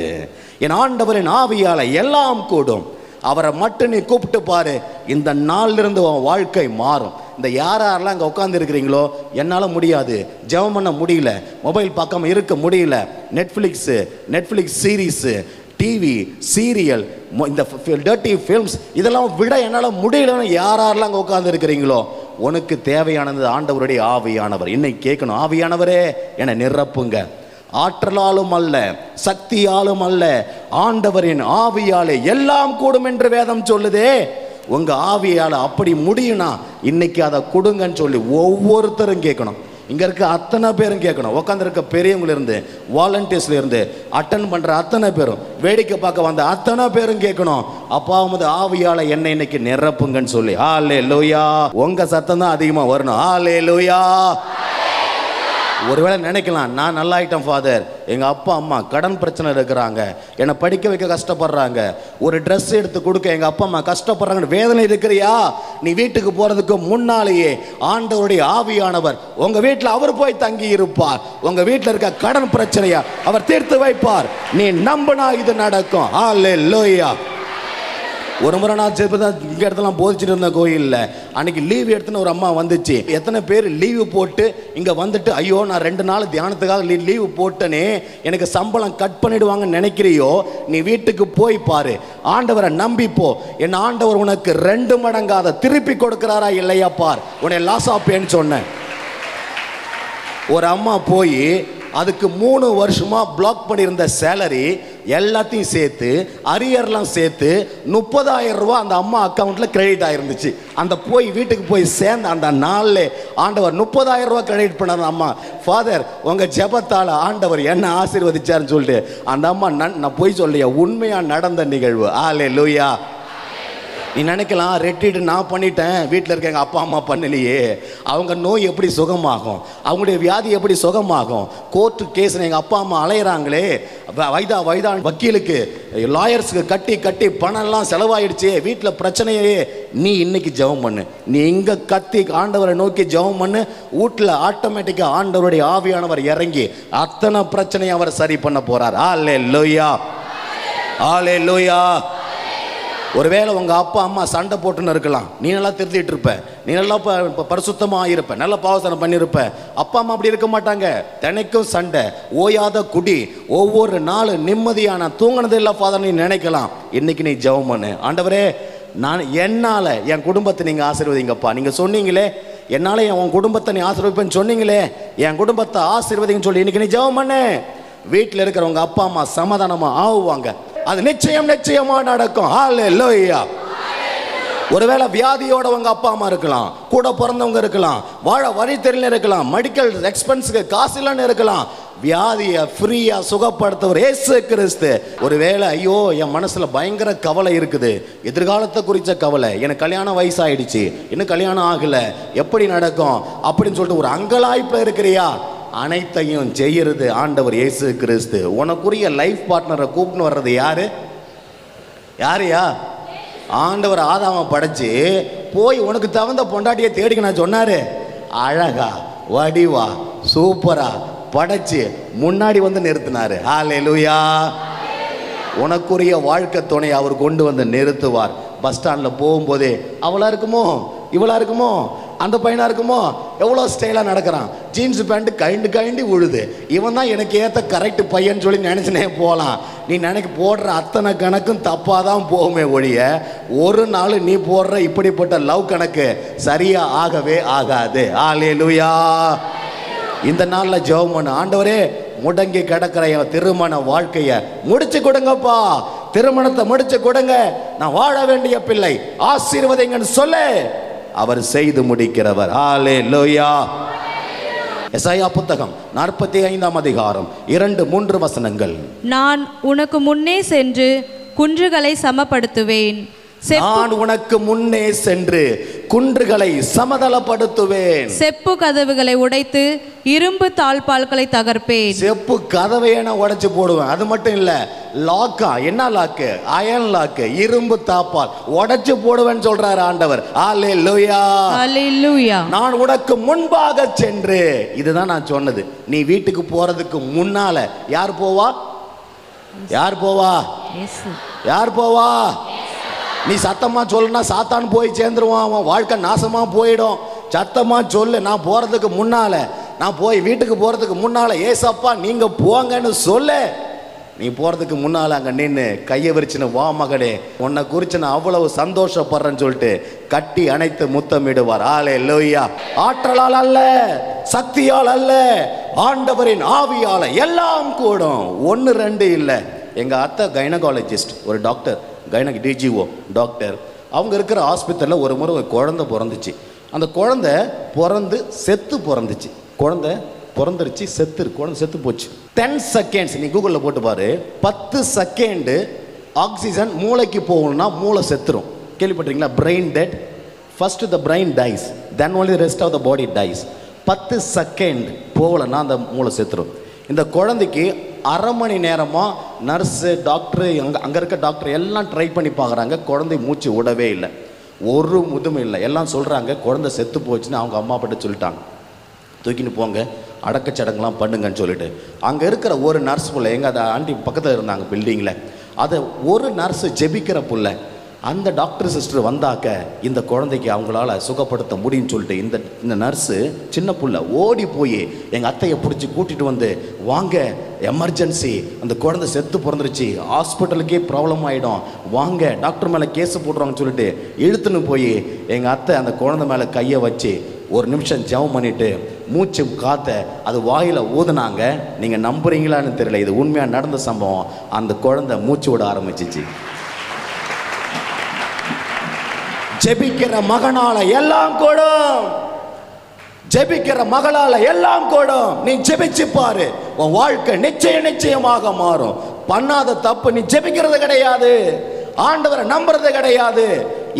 என் ஆண்டவரின் ஆவியால எல்லாம் கூடும், அவரை மட்டும் நீ கூப்பிட்டு பாரு, இந்த நாள்ல இருந்து உன் வாழ்க்கை மாறும். இந்த யாரெல்லாம் அங்கே உட்காந்து இருக்கிறீங்களோ, என்னால் முடியாது, ஜெபம் பண்ண முடியல, மொபைல் பார்க்காம இருக்க முடியல, நெட்ஃப்ளிக்ஸ் சீரீஸு, டிவி சீரியல், இந்த டர்ட்டி ஃபில்ம்ஸ் இதெல்லாம் விட என்னால் முடியலன்னு யாரெல்லாம் அங்கே உட்காந்து இருக்கிறீங்களோ, உனக்கு தேவையானது ஆண்டவருடைய ஆவியானவர். இன்னைக்கு கேட்கணும், ஆவியானவரே என்னை நிரப்புங்க, ஆற்றலாலும் அல்ல, சக்தியாலும் அல்ல, ஆண்டவரின் ஆவியாலே எல்லாம் கூடும் என்று வேதம் சொல்லுதே. உங்க ஆவியால அப்படி முடியும்னா இன்னைக்கு அதை கொடுங்கன்னு சொல்லி ஒவ்வொருத்தரும் கேட்கணும். இங்க இருக்க அத்தனை பேரும் கேட்கணும். உட்காந்துருக்க பெரியவங்கள இருந்து, வாலண்டியர்ஸ்ல இருந்து, அட்டன் பண்ற அத்தனை பேரும், வேடிக்கை பார்க்க வந்த அத்தனை பேரும் கேட்கணும், அப்பா உமது ஆவியால என்னை இன்னைக்கு நிரப்புங்கன்னு சொல்லி. ஹல்லேலூயா. உங்க சத்தம் தான் அதிகமா வரணும். ஹல்லேலூயா. ஒருவேளை நினைக்கலாம், நான் நல்லா ஆயிட்டேன் ஃபாதர், எங்கள் அப்பா அம்மா கடன் பிரச்சனை இருக்கிறாங்க, என்னை படிக்க வைக்க கஷ்டப்படுறாங்க, ஒரு ட்ரெஸ் எடுத்து கொடுக்க எங்கள் அப்பா அம்மா கஷ்டப்படுறாங்கன்னு வேதனை இருக்கிறியா? நீ வீட்டுக்கு போகிறதுக்கு முன்னாலேயே ஆண்டவருடைய ஆவியானவர் உங்கள் வீட்டில் அவர் போய் தங்கி இருப்பார். உங்கள் வீட்டில் இருக்க கடன் பிரச்சனையா அவர் தீர்த்து வைப்பார். நீ நம்பினா இது நடக்கும். ஹல்லேலூயா. ஒரு முறை நான் இங்கே இடத்துலாம் போதிச்சுட்டு இருந்தேன் கோயிலில். அன்னைக்கு லீவ் எடுத்துன்னு ஒரு அம்மா வந்துச்சு. எத்தனை பேர் லீவு போட்டு இங்கே வந்துட்டு, ஐயோ நான் 2 நாள் தியானத்துக்காக லீவு போட்டேனே, எனக்கு சம்பளம் கட் பண்ணிடுவாங்கன்னு நினைக்கிறியோ, நீ வீட்டுக்கு போய் பாரு, ஆண்டவரை நம்பிப்போ, என் ஆண்டவர் உனக்கு 2 மடங்காத திருப்பி கொடுக்கிறாரா இல்லையா பார், உன்னை லாஸ் ஆப்பேன்னு சொன்னேன். ஒரு அம்மா போய் அதுக்கு 3 வருஷமா பிளாக் பண்ணியிருந்த சேலரி எல்லாத்தையும் சேர்த்து, அரியர்லாம் சேர்த்து 30,000 ரூபா அந்த அம்மா அக்கௌண்ட்ல கிரெடிட் ஆயிருந்துச்சு. அந்த போய் வீட்டுக்கு போய் சேர்ந்த அந்த நாள்ல ஆண்டவர் 30,000 ரூபா கிரெடிட் பண்ணார். அம்மா, ஃபாதர் உங்க ஜெபத்தால ஆண்டவர் என்ன ஆசீர்வதிச்சாருன்னு சொல்லிட்டு அந்த அம்மா, நான் போய் சொல்லியா, உண்மையா நடந்த நிகழ்வு. ஹல்லேலூயா. நீ நினைக்கலாம், ரெட்டிட்டு நான் பண்ணிட்டேன், வீட்டில் இருக்க எங்கள் அப்பா அம்மா பண்ணலையே, அவங்க நோய் எப்படி சுகமாகும், அவங்களுடைய வியாதி எப்படி சுகமாகும், கோர்ட்டு கேஸ் எங்கள் அப்பா அம்மா அலையிறாங்களே, வைதா வக்கீலுக்கு லாயர்ஸுக்கு கட்டி கட்டி பணம்லாம் செலவாயிடுச்சு, வீட்டில் பிரச்சனையே. நீ இன்னைக்கு ஜெபம் பண்ணு, நீ இங்கே கத்தி ஆண்டவரை நோக்கி ஜெபம் பண்ணு, வீட்டில் ஆட்டோமேட்டிக்காக ஆண்டவருடைய ஆவியானவர் இறங்கி அத்தனை பிரச்சனையை அவர் சரி பண்ண போறார். ஹல்லேலூயா. ஹல்லேலூயா. ஒருவேளை உங்கள் அப்பா அம்மா சண்டை போட்டுன்னு இருக்கலாம், நீ நல்லா திருத்திட்டு இருப்ப, நீ நல்லா பரிசுத்தமாக இருப்ப, நல்ல பாவசனம் பண்ணியிருப்ப. அப்பா அம்மா அப்படி இருக்க மாட்டாங்க. தினைக்கும் சண்டை, ஓயாத குடி, ஒவ்வொரு நாளும் நிம்மதியான தூங்கினது இல்லை ஃபாதர் நீ நினைக்கலாம். இன்னைக்கு நீ ஜெபம் பண்ணு, ஆண்டவரே நான் என்னால் என் குடும்பத்தை நீங்கள் ஆசீர்வதிங்கப்பா. நீங்கள் சொன்னீங்களே என்னால் உன் குடும்பத்தை நீ ஆசீர்வதிப்பேன்னு சொன்னீங்களே, என் குடும்பத்தை ஆசீர்வதிங்கன்னு சொல்லி இன்னைக்கு நீ ஜெபம் பண்ணு. வீட்டில் இருக்கிறவங்க அப்பா அம்மா சமாதானமாக ஆகுவாங்க. அது நிச்சயமா நடக்கும். ஹல்லேலூயா. ஒருவேளை வியாதியோட உங்க அப்பா அம்மா இருக்கலாம், கூட பிறந்தவங்க இருக்கலாம், வாழ வழி தெரியல இருக்கலாம், மெடிக்கல் எக்ஸ்பென்ஸுக்கு காசு இல்லைன்னு இருக்கலாம். வியாதியை ஃப்ரீயா சுகப்படுத்தவர் இயேசு கிறிஸ்து. ஒருவேளை ஐயோ என் மனசுல பயங்கர கவலை இருக்குது, எதிர்காலத்தை குறித்த கவலை, எனக்கு கல்யாணம் வயசாயிடுச்சு, இன்னும் கல்யாணம் ஆகல, எப்படி நடக்கும் அப்படின்னு சொல்லிட்டு ஒரு அங்கலாய்ப்புல இருக்கிறியா? அனைத்தையும் செய்யறது ஆண்டவர் இயேசு கிறிஸ்து. உனக்குரிய லைஃப் பார்ட்னரை கூப்பிட்டு வர்றது யாரு? யாரையா? ஆண்டவர் ஆதாமை படைச்சு போய் உனக்கு தகுந்த பொண்டாட்டியை தேடிக்க நான் சொன்னாரு. அழகா வடிவா சூப்பரா படைச்சு முன்னாடி வந்து நிறுத்தினாரு. ஹல்லேலூயா. உனக்குரிய வாழ்க்கை துணை அவர் கொண்டு வந்து நிறுத்துவார். பஸ் ஸ்டாண்டில் போகும்போதே அவளா இருக்குமோ, இவளா இருக்குமோ, அந்த பையனா இருக்குமோ, எவ்வளோ ஸ்டைலாக நடக்கிறான், ஜீன்ஸ் பேண்ட் கைண்டு விழுது, இவன் தான் எனக்கு ஏற்ற கரெக்ட் பையன் சொல்லி நினச்சினே போகலாம். நீ போடுற அத்தனை கணக்கும் தப்பாக தான் போகுமே ஒழிய, ஒரு நாள் நீ போடுற இப்படிப்பட்ட லவ் கணக்கு சரியா ஆகவே ஆகாது. ஹல்லேலூயா. இந்த நாளில் ஜெபம் பண்ணு, ஆண்டவரே முடங்கி கிடக்கிற என் திருமண வாழ்க்கையை முடிச்சு கொடுங்கப்பா, திருமணத்தை முடிச்சு கொடுங்க, நான் வாழ வேண்டிய பிள்ளை ஆசீர்வதிங்கன்னு சொல்லு. அவர் செய்து முடிக்கிறவர். ஹல்லேலூயா. எசாயா புத்தகம் 45ஆம் அதிகாரம் 2-3 வசனங்கள். நான் உனக்கு முன்னே சென்று குன்றுகளை சமப்படுத்துவேன், நான் உனக்கு முன்னே சென்று குன்றுகளை சமதளப்படுத்துவேன், செப்பு கதவுகளை உடைத்து இரும்பு தாழ்பால்களை தகர்ப்பேன். செப்பு கதவையே நான் உடைச்சு போடுவேன். அது மட்டும் இல்ல, லாக்கா, என்ன லாக்கு, அயன் லாக்கு, இரும்பு தாப்பால் உடைச்சு போடுவேன்னு சொல்றாரு ஆண்டவர். ஹல்லேலூயா. ஹல்லேலூயா. நான் உனக்கு முன்பாக சென்று, இதுதான் நான் சொன்னது, நீ வீட்டுக்கு போறதுக்கு முன்னால யார் போவா? யார் போவா? யார் போவா? நீ சத்தமா சொல்லுனா சாத்தான் போய் சேர்ந்துருவான், அவன் வாழ்க்கை நாசமா போயிடும். சத்தமா சொல்லு, நான் போறதுக்கு முன்னால, நான் போய் வீட்டுக்கு போறதுக்கு முன்னால ஏசப்பா நீங்க போங்கன்னு சொல்லு. நீ போறதுக்கு முன்னால அங்க நின்று கையை விரிச்சுன்னு, வா மகனே உன்னை குறிச்சு நான் அவ்வளவு சந்தோஷப்படுறேன்னு சொல்லிட்டு கட்டி அணைத்து முத்தமிடுவார். ஹல்லேலூயா. ஆற்றலால் அல்ல, சக்தியால் அல்ல, ஆண்டவரின் ஆவியால எல்லாம் கூடும். 1-2 இல்லை. எங்க அத்தை கைனகாலஜிஸ்ட், ஒரு டாக்டர், கைனக் டிஜிஓ டாக்டர். அவங்க இருக்கிற ஹாஸ்பிட்டலில் ஒரு முறை ஒரு குழந்தை பிறந்துச்சு. அந்த குழந்தை செத்து பிறந்துச்சு. குழந்தை பிறந்துருச்சு, குழந்தை செத்து போச்சு. 10 செகண்ட்ஸ் நீ கூகுளில் போட்டு பாரு. 10 செகண்டு ஆக்சிஜன் மூளைக்கு போகணும்னா மூளை செத்துரும். கேள்விப்பட்டிருக்கீங்களா? Brain dead. First the brain dies, then only rest of the body dies. 10 second போகலன்னா அந்த மூளை செத்துரும். இந்த குழந்தைக்கு அரை மணி நேரமாக நர்ஸு, டாக்டரு, அங்கே இருக்க டாக்டர் எல்லாம் ட்ரை பண்ணி பார்க்குறாங்க. குழந்தை மூச்சு விடவே இல்லை, ஒரு முதுமை இல்லை. எல்லாம் சொல்கிறாங்க குழந்தை செத்து போச்சுன்னு அவங்க அம்மா கிட்ட சொல்லிட்டாங்க. தூக்கின்னு போங்க, அடக்கச்சடங்குலாம் பண்ணுங்கன்னு சொல்லிட்டு அங்கே இருக்கிற ஒரு நர்ஸ் புள்ள, எங்கள் அதை ஆண்டி பக்கத்தில் இருந்தாங்க பில்டிங்கில், அதை ஒரு நர்ஸு ஜெபிக்கிற புள்ள. அந்த டாக்டர் சிஸ்டர் வந்தாக்க இந்த குழந்தைக்கு அவங்களால சுகப்படுத்த முடியும்னு சொல்லிட்டு இந்த நர்ஸு சின்ன புள்ள ஓடி போய் எங்கள் அத்தையை பிடிச்சி கூட்டிகிட்டு வந்து, வாங்க எமர்ஜென்சி, அந்த குழந்தை செத்து பிறந்துருச்சு, ஹாஸ்பிட்டலுக்கே ப்ராப்ளம் ஆகிடும், வாங்க டாக்டர் மேலே கேஸு போடுறாங்கன்னு சொல்லிட்டு இழுத்துன்னு போய் எங்கள் அத்தை அந்த குழந்தை மேலே கையை வச்சு 1 நிமிஷம் ஜெபம் பண்ணிவிட்டு மூச்சு காத்த அது வாயில் ஊதுனாங்க. நீங்கள் நம்புறீங்களான்னு தெரியல, இது உண்மையாக நடந்த சம்பவம். அந்த குழந்தை மூச்சு விட ஆரம்பிச்சிச்சு. ஜெபிக்கிற மகனால எல்லாம் கூடும், ஜெபிக்கிற மகளால எல்லாம் கூடும். நீ ஜெபிச்சு பாரு, உன் வாழ்க்கை நிச்சயமாக மாறும். பண்ணாத தப்பு நீ ஜெபிக்கிறது கிடையாது, ஆண்டவரை நம்புறது கிடையாது.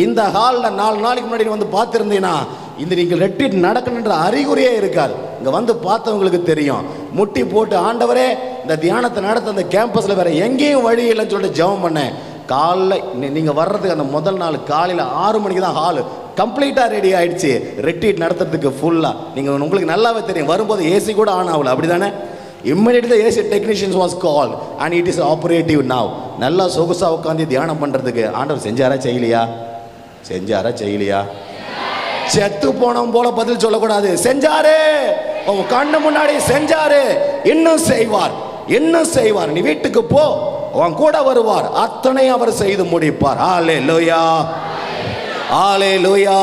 இந்த ஹாலில் 4 நாளைக்கு முன்னாடி வந்து பார்த்துருந்தீங்கன்னா இந்த நீங்கள் ரெட்டிட் நடக்கணுன்ற அறிகுறியே இருக்காது. இங்கே வந்து பார்த்தவங்களுக்கு தெரியும். முட்டி போட்டு ஆண்டவரே இந்த தியானத்தை நடத்த அந்த கேம்பஸில் வேற எங்கேயும் வழி இல்லைன்னு சொல்லிட்டு ஜெபம் பண்ணேன். காலைல நீங்கள் வர்றதுக்கு அந்த முதல் நாள் காலையில் 6 மணிக்கு தான் ஹாலு கம்ப்ளீட்டாக ரெடி ஆகிடுச்சு ரெட்ரீட் நடத்துறதுக்கு ஃபுல்லாக. நீங்கள் உங்களுக்கு நல்லாவே தெரியும், வரும்போது ஏசி கூட ஆன் ஆகல, அப்படி தானே? Immediately AC technicians was call and it is operative now. நல்லா சொகுசாக உட்காந்து தியானம் பண்ணுறதுக்கு ஆண்டவர் செஞ்சாரா செய்யலையா? செத்து போனவன் போல பதில் சொல்லக்கூடாது. செஞ்சாரு, உன் கண்ணு முன்னாடி செஞ்சாரு, இன்னும் செய்வார். நீ வீட்டுக்கு போ, அவன் கூட வருவார், அத்தனை அவர் செய்து முடிப்பார். ஹல்லேலூயா, ஹல்லேலூயா,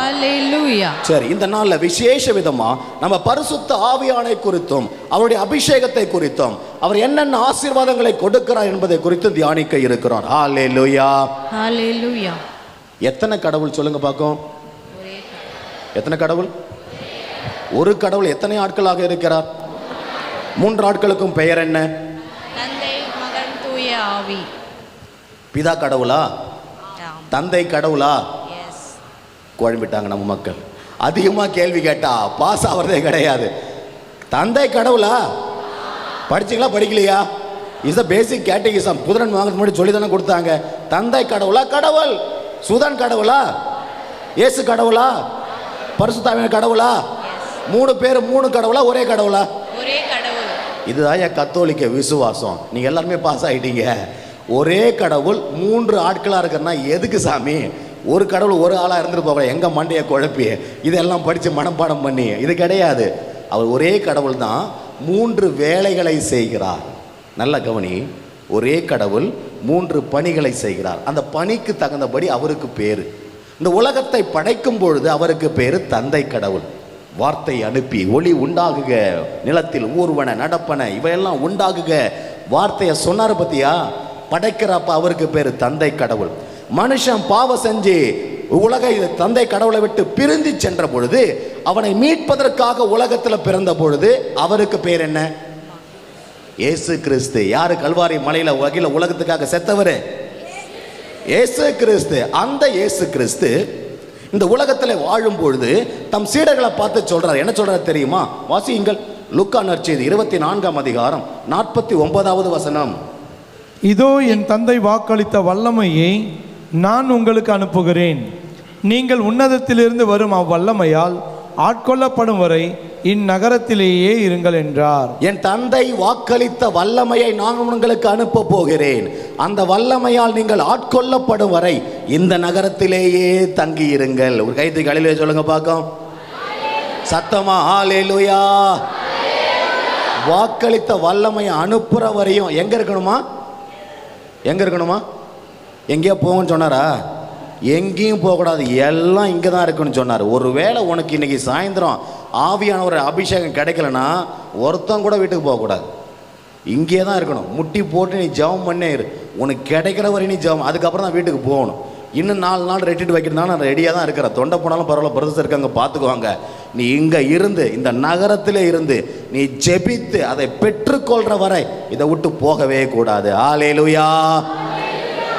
ஹல்லேலூயா. சரி, இந்த நாள்ல விசேஷ விதமா நம்ம பரிசுத்த ஆவியானை குறித்தும் அவருடைய அபிஷேகத்தை குறித்தும் அவர் என்னென்ன ஆசீர்வாதங்களை கொடுக்கிறார் என்பதை குறித்து தியானிக்க இருக்கிறோம். ஹல்லேலூயா, ஹல்லேலூயா. எத்தனை கடவுள் சொல்லுங்க பார்க்கும்? எத்தனை கடவுள்? ஒரு கடவுள். எத்தனை ஆட்களாக இருக்கிறார்? 3 ஆட்களுக்கும் பெயர் என்ன? தந்தை, மகன், தூய ஆவி. பிதா கடவுளா? தந்தை கடவுளா? குழம்பிட்டாங்க நம்ம மக்கள். அதிகமாக கேள்வி கேட்டா பாஸ் ஆகிறதே கிடையாது. தந்தை கடவுளா? படிச்சிங்களா படிக்கலையா? Is a basic catechism. புதன் வாங்கிறது முன்னாடி சொல்லி தானே கொடுத்தாங்க. தந்தை கடவுளா? கடவுள். சுதன் கடவுளா? இயேசு கடவுளா? பரிசுத்தாவியான கடவுளா? 3 பேர் 3 கடவுளா? ஒரே கடவுளா? ஒரே கடவுள். இதுதான் என் கத்தோலிக்க விசுவாசம். நீங்க எல்லாருமே பாஸ் ஆயிட்டீங்க. ஒரே கடவுள் 3 ஆட்களா இருக்கிறனா எதுக்கு சாமி? ஒரு கடவுள் ஒரு ஆளா இருந்துட்டு போக எங்க மண்டைய குழப்பி இதெல்லாம் படிச்சு மனப்பாடம் பண்ணி இது கிடையாது. அவர் ஒரே கடவுள் தான் 3 வேலைகளை செய்கிறார். நல்ல கவனி, ஒரே கடவுள் 3 பணிகளை செய்கிறார். அந்த பணிக்கு தகுந்தபடி அவருக்கு பேரு. இந்த உலகத்தை படைக்கும் பொழுது அவருக்கு பேரு தந்தை கடவுள். வார்த்தை அனுப்பி ஒளி உண்டாகுக, நிலத்தில் ஊர்வன நடப்பன இவையெல்லாம் உண்டாகுக வார்த்தையை சொன்னார் பத்தியா? படைக்கிறப்ப அவருக்கு பேரு தந்தை கடவுள். மனுஷன் பாவம் செஞ்சு உலகை தந்தை கடவுளை விட்டு பிரிந்து சென்ற பொழுது அவனை மீட்பதற்காக உலகத்தில் பிறந்த பொழுது அவருக்கு பேர் என்ன? இயேசு கிறிஸ்து. யாரு கல்வாரி மலையில உலகத்துக்காக செத்தவர்? இயேசு கிறிஸ்து. அந்த இயேசு கிறிஸ்து இந்த உலகத்தில் வாழும் பொழுது தம் சீடர்களை பார்த்து சொல்றார். என்ன சொல்றாரு தெரியுமா? வாசியுங்கள். லூக்கா நற்செய்தி 24ஆம் அதிகாரம் 49வது வசனம். இதோ என் தந்தை வாக்களித்த வல்லமையை நான் உங்களுக்கு அனுப்புகிறேன். நீங்கள் உன்னதத்திலிருந்து வரும் அவ்வல்லமையால் ஆட்கொள்ளப்படும் வரை இந்நகரத்திலேயே இருங்கள் என்றார். என் தந்தை வாக்களித்த வல்லமையை நான் உங்களுக்கு அனுப்ப போகிறேன். அந்த வல்லமையால் நீங்கள் ஆட்கொள்ளப்படும் வரை இந்த நகரத்திலேயே தங்கி இருங்கள். ஒரு கைது கலிலே சொல்லுங்க பார்க்கும். சத்தமா ஹல்லேலூயா. வாக்களித்த வல்லமையை அனுப்புற வரையும் எங்க இருக்கணுமா? எங்கேயோ போகணும்னு சொன்னாரா? எங்கேயும் போகக்கூடாது, எல்லாம் இங்கே தான் இருக்குன்னு சொன்னார். ஒருவேளை உனக்கு இன்னைக்கு சாயந்தரம் ஆவியான ஒரு அபிஷேகம் கிடைக்கலன்னா ஒருத்தம் கூட வீட்டுக்கு போகக்கூடாது, இங்கே தான் இருக்கணும். முட்டி போட்டு நீ ஜெபம் பண்ணே இரு. உனக்கு கிடைக்கிற வரை நீ ஜெபம், அதுக்கப்புறம் தான் வீட்டுக்கு போகணும். இன்னும் 4 நாள் ரெட்டிட்டு வைக்கிறதுனால நான் ரெடியாக தான் இருக்கிறேன். தொண்டை போனாலும் பரவாயில்ல, பிரதர்ஸ் இருக்காங்க பார்த்துக்குவாங்க. நீ இங்கே இருந்து, இந்த நகரத்திலே இருந்து நீ ஜெபித்து அதை பெற்றுக்கொள்கிற வரை இதை விட்டு போகவே கூடாது. ஹல்லேலூயா.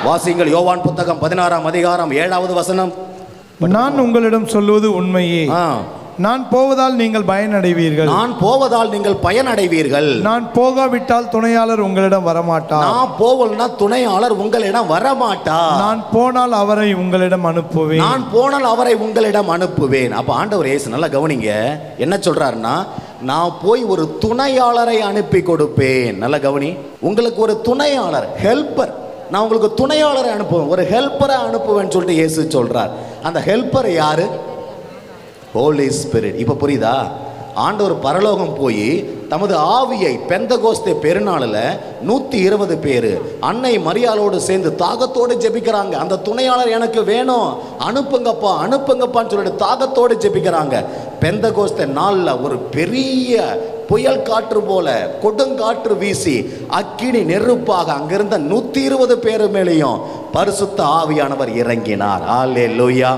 வாசிங்கள் யோவான் புத்தகம் 16ஆம் அதிகாரம் 7வது வசனம். நான் உங்களிடம் சொல்வது உண்மையே, நான் போவதால் நீங்கள் பயனடைவீர்கள். நான் போவதால் நீங்கள் பயனடைவீர்கள். நான் போகாவிட்டால் துணையாளர் உங்களிடம் வரமாட்டார். நான் போவல்னா துணையாளர் உங்களிடம் வரமாட்டார். நான் போனால் அவரை உங்களிடம் அனுப்புவேன். நான் போனால் அவரை உங்களிடம் அனுப்புவேன். அப்ப ஆண்டவர் இயேசு நல்லா கவனிங்க, என்ன சொல்றாருன்னா, நான் போய் ஒரு துணையாளரை அனுப்பி கொடுப்பேன். நல்லா கவனி, உங்களுக்கு ஒரு துணையாளர், ஹெல்ப்பர், நான் உங்களுக்கு துணையாளரை அனுப்புவேன், ஒரு ஹெல்ப்பரை அனுப்புவேன்னு சொல்லிட்டு இயேசு சொல்றார். அந்த ஹெல்ப்பர் யாரு? ஹோலி ஸ்பிரிட். இப்போ புரியுதா? ஆண்டவர் பரலோகம் போய் தமது ஆவியை பெந்தகோஸ்தே பெருநாளில் 120 பேர் அன்னை மரியாளோடு சேர்ந்து தாகத்தோடு ஜெபிக்கிறாங்க. அந்த துணையாளர் எனக்கு வேணும், அனுப்புங்கப்பா அனுப்புங்கப்பான்னு சொல்லிட்டு தாகத்தோடு ஜெபிக்கிறாங்க. பெந்தகோஸ்தே நாளில் ஒரு பெரிய புயல் காற்று போல கொடுங்காற்று வீசி அக்கினி நெருப்பாக அங்கிருந்த 120 பேர் மேலேயும் பரிசுத்த ஆவியானவர் இறங்கினார். அல்லேலூயா.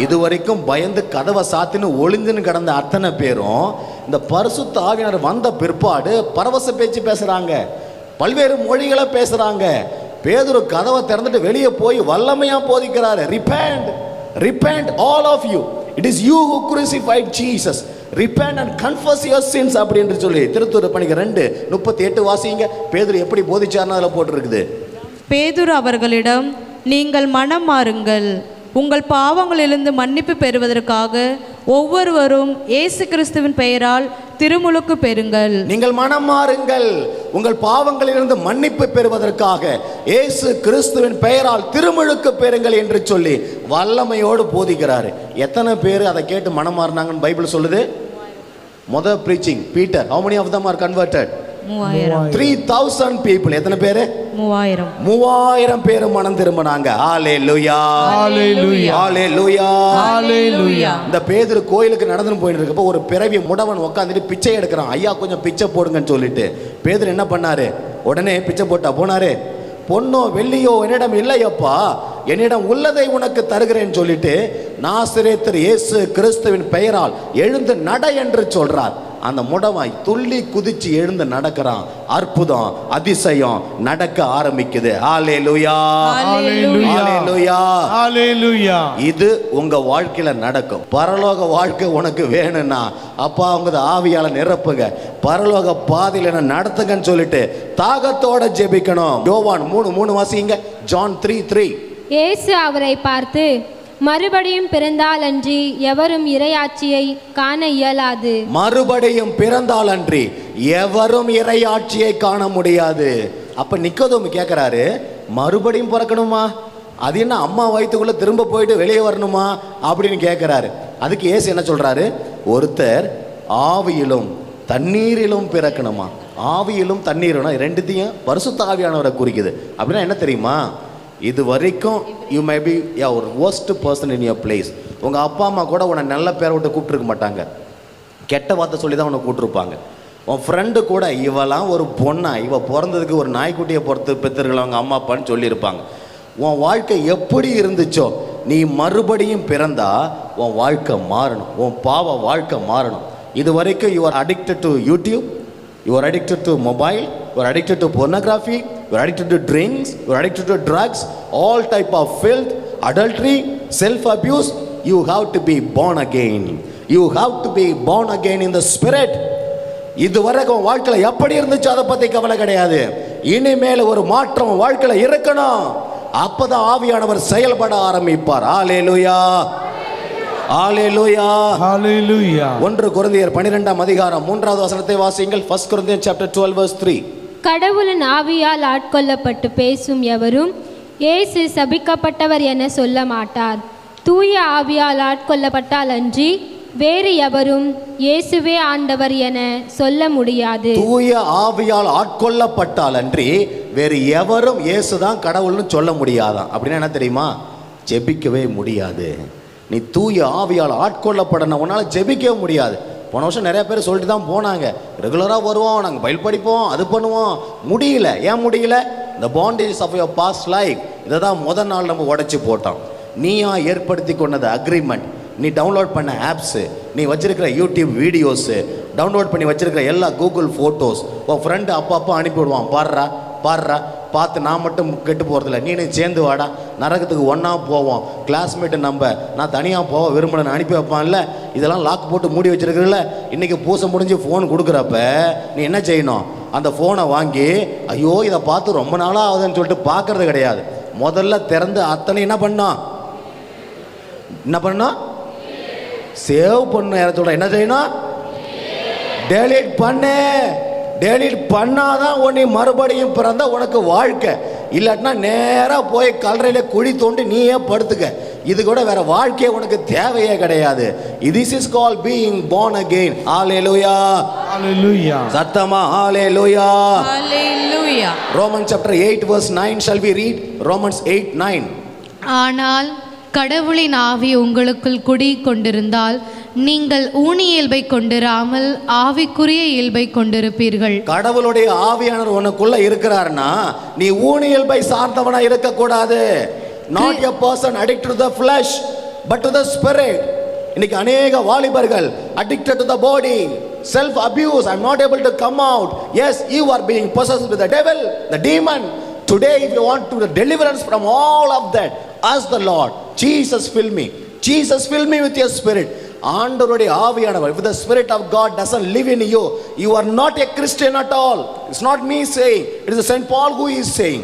இதுவரைக்கும் பயந்து கதவை சாத்தின்னு ஒளிஞ்சுன்னு கிடந்த அத்தனை பேரும் இந்த பரிசுத்த ஆவியானவர் வந்த பிற்பாடு பரவச பேச்சு பேசுறாங்க, பல்வேறு மொழிகளை பேசுறாங்க. பேதுரு கதவை திறந்துட்டு வெளியே போய் வல்லமையா போதிக்கிறாரு. Repent, repent all of you, it is you who crucified Jesus, repent and confess your sins அப்படின்னு சொல்லி திருத்துறை பணிக்கு 2:38 வாசிங்க. பேதுரு எப்படி போதிச்சார்னு அதில் போட்டிருக்குது. பேதுரு அவர்களிடம், நீங்கள் மனம் மாறுங்கள், உங்கள் பாவங்களிலிருந்து மன்னிப்பு பெறுவதற்காக ஒவ்வொருவரும் இயேசு கிறிஸ்துவின் பெயரால் திருமுழுக்கு பெறுங்கள். நீங்கள் மனம் மாறுங்கள், உங்கள் பாவங்களிலிருந்து மன்னிப்பு பெறுவதற்காக இயேசு கிறிஸ்துவின் பெயரால் திருமுழுக்கு பெறுங்கள் என்று சொல்லி வல்லமையோடு போதிக்கிறாரு. எத்தனை பேர் அதை கேட்டு மனம் மாறினாங்கன்னு பைபிள் சொல்லுது? முதல் breaching Peter, how many of them are converted? 3000 people. எத்தனை பேரு? 3000 பேர் மனம் திரும்பினாங்க. ஹல்லேலூயா, ஹல்லேலூயா, ஹல்லேலூயா, ஹல்லேலூயா. இந்த பேதுரு கோயிலுக்கு நடந்து போயிட்டு இருக்கப்போ ஒரு பிறவி முடவன் உட்காந்துட்டு பிச்சை எடுக்கிறான். ஐயா கொஞ்சம் பிச்சை போடுங்கன்னு சொல்லிட்டு பேதுரு என்ன பண்ணாரு? உடனே பிச்சை போட்டா போனாரு. பொன்னோ வெள்ளியோ என்னிடம் இல்லையப்பா, என்னிடம் உள்ளதை உனக்கு தருகிறேன்னு சொல்லிட்டு நாசரேத்தர் இயேசு கிறிஸ்துவின் பெயரால் எழுந்து நட என்று சொல்றார். அந்த முடவாய் துள்ளி குதிச்சு எழுந்து நடக்கிறான். அற்புதம், அதிசயம் நடக்க ஆரம்பிக்குது. ஹல்லேலூயா, ஹல்லேலூயா, ஹல்லேலூயா. இது உங்க வாழ்க்கையில நடக்கும். பரலோக வாழ்க்கை உனக்கு வேணும்னா அப்பா அவங்க ஆவியால நிரப்புங்க, பரலோக பாதையில நடத்துங்கன்னு சொல்லிட்டு தாகத்தோட ஜெபிக்கணும். யோவான் 3:3 வாசிங்க. ஜான் 3:3. இயேசு அவரை பார்த்து, மறுபடியும் பிறந்தால் அன்றி எவரும் இறையாட்சியை காண இயலாது. மறுபடியும் பிறந்தால் அன்றி எவரும் இறையாட்சியை காண முடியாது. அப்ப நிக்கோதேமு கேட்கிறாரு, மறுபடியும் பிறக்கணுமா? அது என்ன அம்மா வயிற்றுக்குள்ள திரும்ப போயிட்டு வெளியே வரணுமா அப்படின்னு கேட்கிறாரு. அதுக்கு இயேசு என்ன சொல்றாரு? ஒருத்தர் ஆவியிலும் தண்ணீரிலும் பிறக்கணுமா. ஆவியிலும் தண்ணீரும் ரெண்டுத்தையும் பரிசுத்த ஆவியானவரை குறிக்குது. அப்படின்னா என்ன தெரியுமா? இது வரைக்கும் யூ மே பி ஒரு worst person in your place. உங்கள் அப்பா அம்மா கூட உன்னை நல்ல பேரை விட்டு கூப்பிட்டுருக்க மாட்டாங்க, கெட்ட வார்த்தை சொல்லி தான் உன்னை கூப்பிட்டுருப்பாங்க. உன் ஃப்ரெண்டு கூட இவெல்லாம் ஒரு பொண்ணா, இவ பிறந்ததுக்கு ஒரு நாய்க்குட்டியை பொறுத்து பெற்றுருக்கலாம் அவங்க அம்மா அப்பான்னு சொல்லியிருப்பாங்க. உன் வாழ்க்கை எப்படி இருந்துச்சோ நீ மறுபடியும் பிறந்தா உன் வாழ்க்கை மாறணும், உன் பாவ வாழ்க்கை மாறணும். இது வரைக்கும் you are addicted to YouTube, you are addicted to mobile, you are addicted to pornography, you are addicted to drinks, you are addicted to drugs, all type of filth, adultery, self abuse. You have to be born again, you have to be born again in the spirit. இதுவரைக்கும் வாழ்க்கையில எப்படி இருந்துச்சு அதை பத்தி கவலை கிடையாது. இனிமேல் ஒரு மாற்றம் வாழ்க்கையில இருக்கணும். அப்பதான் ஆவியானவர் செயல்பட ஆரம்பிப்பார். ஹல்லேலூயா, ஹல்லேலூயா, ஹல்லேலூயா. 1 கொரிந்தியர் 12ஆம் அதிகாரம் 3வது வசனத்தை வாசியுங்கள். 1 Corinthians chapter 12 verse 3. கடவுளின் ஆவியால் ஆட்கொள்ளப்பட்டு பேசும் எவரும் இயேசு சபிக்கப்பட்டவர் என சொல்ல மாட்டார். தூய ஆவியால் ஆட்கொள்ளப்பட்டால் அன்றி வேறு எவரும் இயேசுவே ஆண்டவர் என சொல்ல முடியாது. தூய ஆவியால் ஆட்கொள்ளப்பட்டால் அன்றி வேறு எவரும் இயேசுதான் கடவுள்னு சொல்ல முடியாதான். அப்படின்னா என்ன தெரியுமா? ஜெபிக்கவே முடியாது. நீ தூய ஆவியால் ஆட்கொள்ளப்படணும், உன்னால ஜெபிக்கவே முடியாது. போன வருஷம் நிறைய பேர் சொல்லிட்டு தான் போனாங்க, ரெகுலராக வருவோம், நாங்கள் பைல் படிப்போம், அது பண்ணுவோம். முடியல. ஏன் முடியல? இந்த bandages of your past life இதை தான் முதல் நாள் நம்ம உடைச்சி போட்டோம். நீயா ஏற்படுத்தி கொண்டது அக்ரிமெண்ட், நீ டவுன்லோட் பண்ண ஆப்ஸு, நீ வச்சிருக்கிற யூடியூப் வீடியோஸு, டவுன்லோட் பண்ணி வச்சிருக்கிற எல்லா கூகுள் ஃபோட்டோஸ், உன் ஃப்ரெண்டு அப்பப்போ அனுப்பிவிடுவான், பாடுறா பார்த்து நான் மட்டும் கெட்டு போகிறதில்ல, நீ சேர்ந்து வாடா, நரகத்துக்கு ஒன்றா போவோம், கிளாஸ்மேட்டு நம்ப, நான் தனியாக போக விரும்பலன்னு அனுப்பி வைப்பான்ல. இதெல்லாம் லாக் போட்டு மூடி வச்சிருக்கிறல்ல. இன்றைக்கி பூசை முடிஞ்சு ஃபோன் கொடுக்குறப்ப நீ என்ன செய்யணும்? அந்த ஃபோனை வாங்கி ஐயோ இதை பார்த்து ரொம்ப நாளாக ஆகுதுன்னு சொல்லிட்டு பார்க்கறது கிடையாது. முதல்ல திறந்து அத்தனை என்ன பண்ணோம்? சேவ் பண்ண இடத்தோட என்ன செய்யணும்? டெலீட் பண்ணாதான் உன்னை மறுபடியும் பிறந்த உனக்கு வாழ்க்கை. இல்லாட்டினா நேராக போய் கல்லறையில குழி தோண்டி நீயே படுத்துக்க. இது கூட வேற வாழ்க்கையே உனக்கு தேவையே கிடையாது. This is called being born again. Hallelujah. Hallelujah. சத்தமா hallelujah. Hallelujah. Romans chapter 8 verse 9 shall we read? Romans 8:9. ஆனால் கடவுளின் ஆவி உங்களுக்குள் குடி கொண்டிருந்தால் நீங்கள் ஊனி இயல்பை கொண்டிராமல் ஆவிக்குரிய இயல்பை கொண்டிருப்பீர்கள். கடவுளுடைய ஆவியானவர் உனக்குள்ள இருக்கிறார்னா நீ ஊனி இயல்பை சார்ந்தவனா இருக்க கூடாது. Not a person addicted to the flesh but to the spirit. இன்னைக்கு अनेक வாலிபர்கள் addicted to the body, self abuse, I'm not able to come out. Yes, you are being possessed with the devil, the demon. Today if you want to deliverance from all of that, ask the Lord, Jesus fill me with your spirit. ஆண்டவருடைய ஆவியானவர், if the spirit of God doesn't live in you, you are not a Christian at all. It's not me saying, it is Saint Paul who is saying.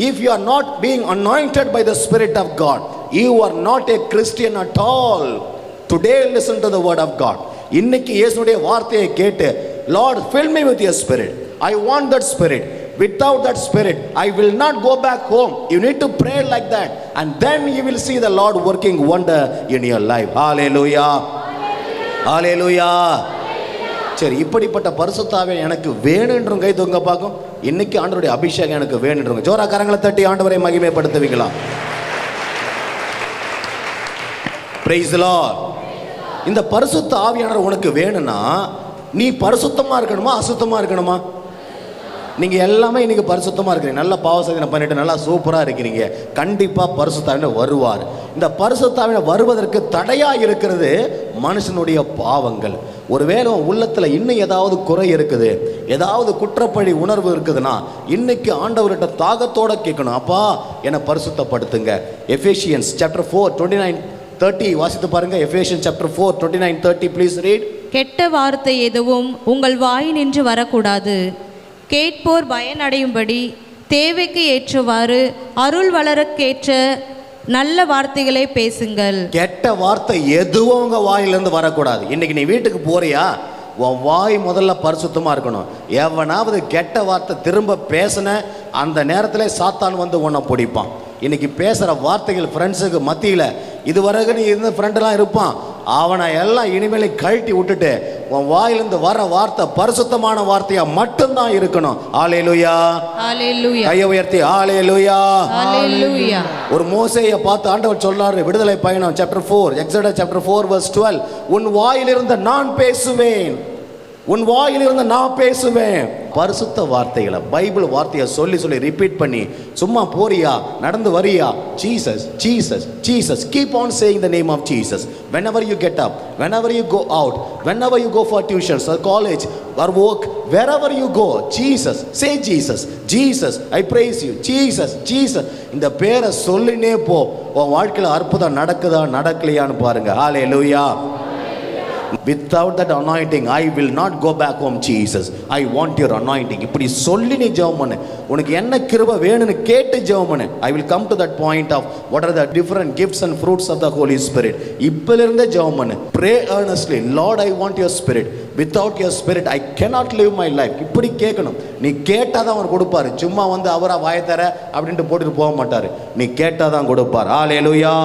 If you are not being anointed by the spirit of God, you are not a Christian at all. Today listen to the word of God. இன்னைக்கு இயேசுவுடைய வார்த்தையை கேட்டு, Lord fill me with your spirit. I want that spirit. Without that spirit I will not go back home. You need to pray like that, and then you will see the Lord working wonder in your life. Hallelujah. Hallelujah. சரி, இப்படிப்பட்ட பரிசுத்த ஆவி எனக்கு வேணும்ன்றவங்க கை தூங்க பார்க்கும். இன்னைக்கு ஆண்டவருடைய அபிஷேகம் எனக்கு வேணும்ன்றவங்க ஜோரா கரங்களை தட்டி ஆண்டவரை மகிமைப்படுத்துவீங்களா? Praise the Lord. இந்த பரிசுத்த ஆவியானவர் உனக்கு வேணும்னா நீ பரிசுத்தமா இருக்கணுமா அசுத்தமா இருக்கணுமா? நீங்க எல்லாமே இன்னைக்கு பரிசுத்தமா இருக்கிறீங்க, நல்ல பாவசேதனை பண்ணிட்டு நல்லா சூப்பரா இருக்கிறீங்க. கண்டிப்பா பரிசுத்தாவினர் வருவார். இந்த பரிசுத்தாவினர் வருவதற்கு தடையா இருக்கிறது மனுஷனுடைய பாவங்கள். ஒருவேளை உள்ளத்துல இன்னும் ஏதாவது குறை இருக்குது, ஏதாவது குற்றப்பழி உணர்வு இருக்குதுன்னா இன்னைக்கு ஆண்டவர்கிட்ட தாகத்தோட கேட்கணும், அப்பா என்னை பரிசுத்தப்படுத்துங்க. எபேசியன்ஸ் சாப்டர் 4:29-30 வாசித்து பாருங்க. Ephesians chapter 4:29-30 please read. கெட்ட வார்த்தை எதுவும் உங்கள் வாயினின்று வரக்கூடாது. கேட்போர் பயனடையும்படி தேவைக்கு ஏற்றவாறு அருள் வளரக்கேற்ற நல்ல வார்த்தைகளை பேசுங்கள். கெட்ட வார்த்தை எதுவும் உங்க வாயிலிருந்து வரக்கூடாது. இன்னைக்கு நீ வீட்டுக்கு போறியா, உன் வாய் முதல்ல பரிசுத்தமா இருக்கணும். எவனாவது கெட்ட வார்த்தை திரும்ப பேசின அந்த நேரத்தில் சாத்தான் வந்து உன்னை பிடிப்பான். இன்னைக்கு பேசுகிற வார்த்தைகள் ஃப்ரெண்ட்ஸுக்கு மத்தியில் இதுவரைக்கும் நீ இருந்த ஃப்ரெண்டெல்லாம் இருப்பான், அவனை எல்லாம் இனிமேல் கழட்டி விட்டுட்டு உன் வாயிலிருந்து வர வார்த்தை பரிசுத்தமான வார்த்தையா மட்டும்தான் இருக்கணும். ஹல்லேலூயா. ஹல்லேலூயா. கையை உயர்த்தி ஹல்லேலூயா. ஹல்லேலூயா. ஒரு மோசேயை பார்த்து ஆண்டவர் சொல்றாரு, விடுதலை பயணம் சாப்டர் 4, எக்ஸோடஸ் சாப்டர் 4 verse 12, உன் வாயிலிருந்து நான் பேசுவேன், உன் வாயிலிருந்து நான் பேசுவேன். பரிசுத்த வார்த்தைகளை பைபிள் வார்த்தையை சொல்லி சொல்லி ரிப்பீட் பண்ணி சும்மா போறியா, நடந்து வரியா, Jesus Jesus Jesus, keep on saying the name of Jesus whenever you get up, whenever you go out, whenever you go for tuitions or college or work, wherever you go, Jesus, say Jesus, Jesus, I praise you, Jesus, Jesus. இந்த பேரை சொல்லினே போ, உன் வாழ்க்கையில் அற்புதம் நடக்குதா நடக்கலையான்னு பாருங்க. ஹல்லேலூயா. Without that anointing I will not go back home. Jesus, I want your anointing. இப்படி சொல்லி நீ ஜெபம் பண்ணு. உனக்கு என்ன கிருபை வேணும்னு கேட்டு ஜெபம் பண்ணு. I will come to that point of what are the different gifts and fruits of the Holy Spirit. இப்பலிருந்தே ஜெபம் பண்ணு. Pray earnestly, Lord I want your spirit. Without your spirit I cannot live my life. இப்படி கேட்கணும். நீ கேட்டாதான் அவர் கொடுப்பாரு. சும்மா வந்து அவரா வாயை தர அப்படின்ட்டு போட்டுட்டு போக மாட்டாரு. நீ கேட்டாதான் கொடுப்பார். ஹல்லேலூயா.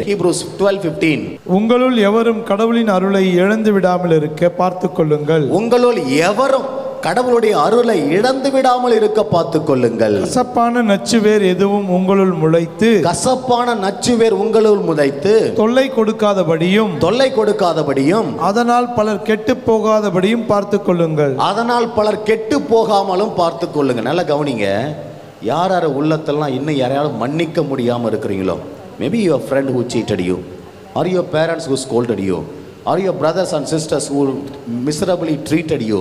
Hebrews 12:15. உங்களுள் எவரும் கடவுளின் அருளை இழந்து விடாமல் இருக்க பார்த்துக் கொள்ளுங்கள். உங்களுள் எவரும் கடவுளுடைய அருளை இழந்து விடாமல் இருக்க பார்த்துக் கொள்ளுங்கள். கசப்பான நச்சுவேர் எதுவும் உங்களுள் முளைத்து கசப்பான நச்சுவேர் உங்களுள் முளைத்து தொல்லை கொடுக்காதபடியும் தொல்லை கொடுக்காதபடியும் அதனால் பலர் கெட்டு போகாதபடியும் பார்த்து கொள்ளுங்கள். அதனால் பலர் கெட்டு போகாமலும் பார்த்து கொள்ளுங்க. நல்லா கவனிங்க. யார் யார் உள்ளத்தெல்லாம் இன்னும் யாரையாவது மன்னிக்க முடியாமல் இருக்கிறீங்களோ, maybe your friend who cheated you, or your parents who scolded you, or your brothers and sisters who miserably treated you,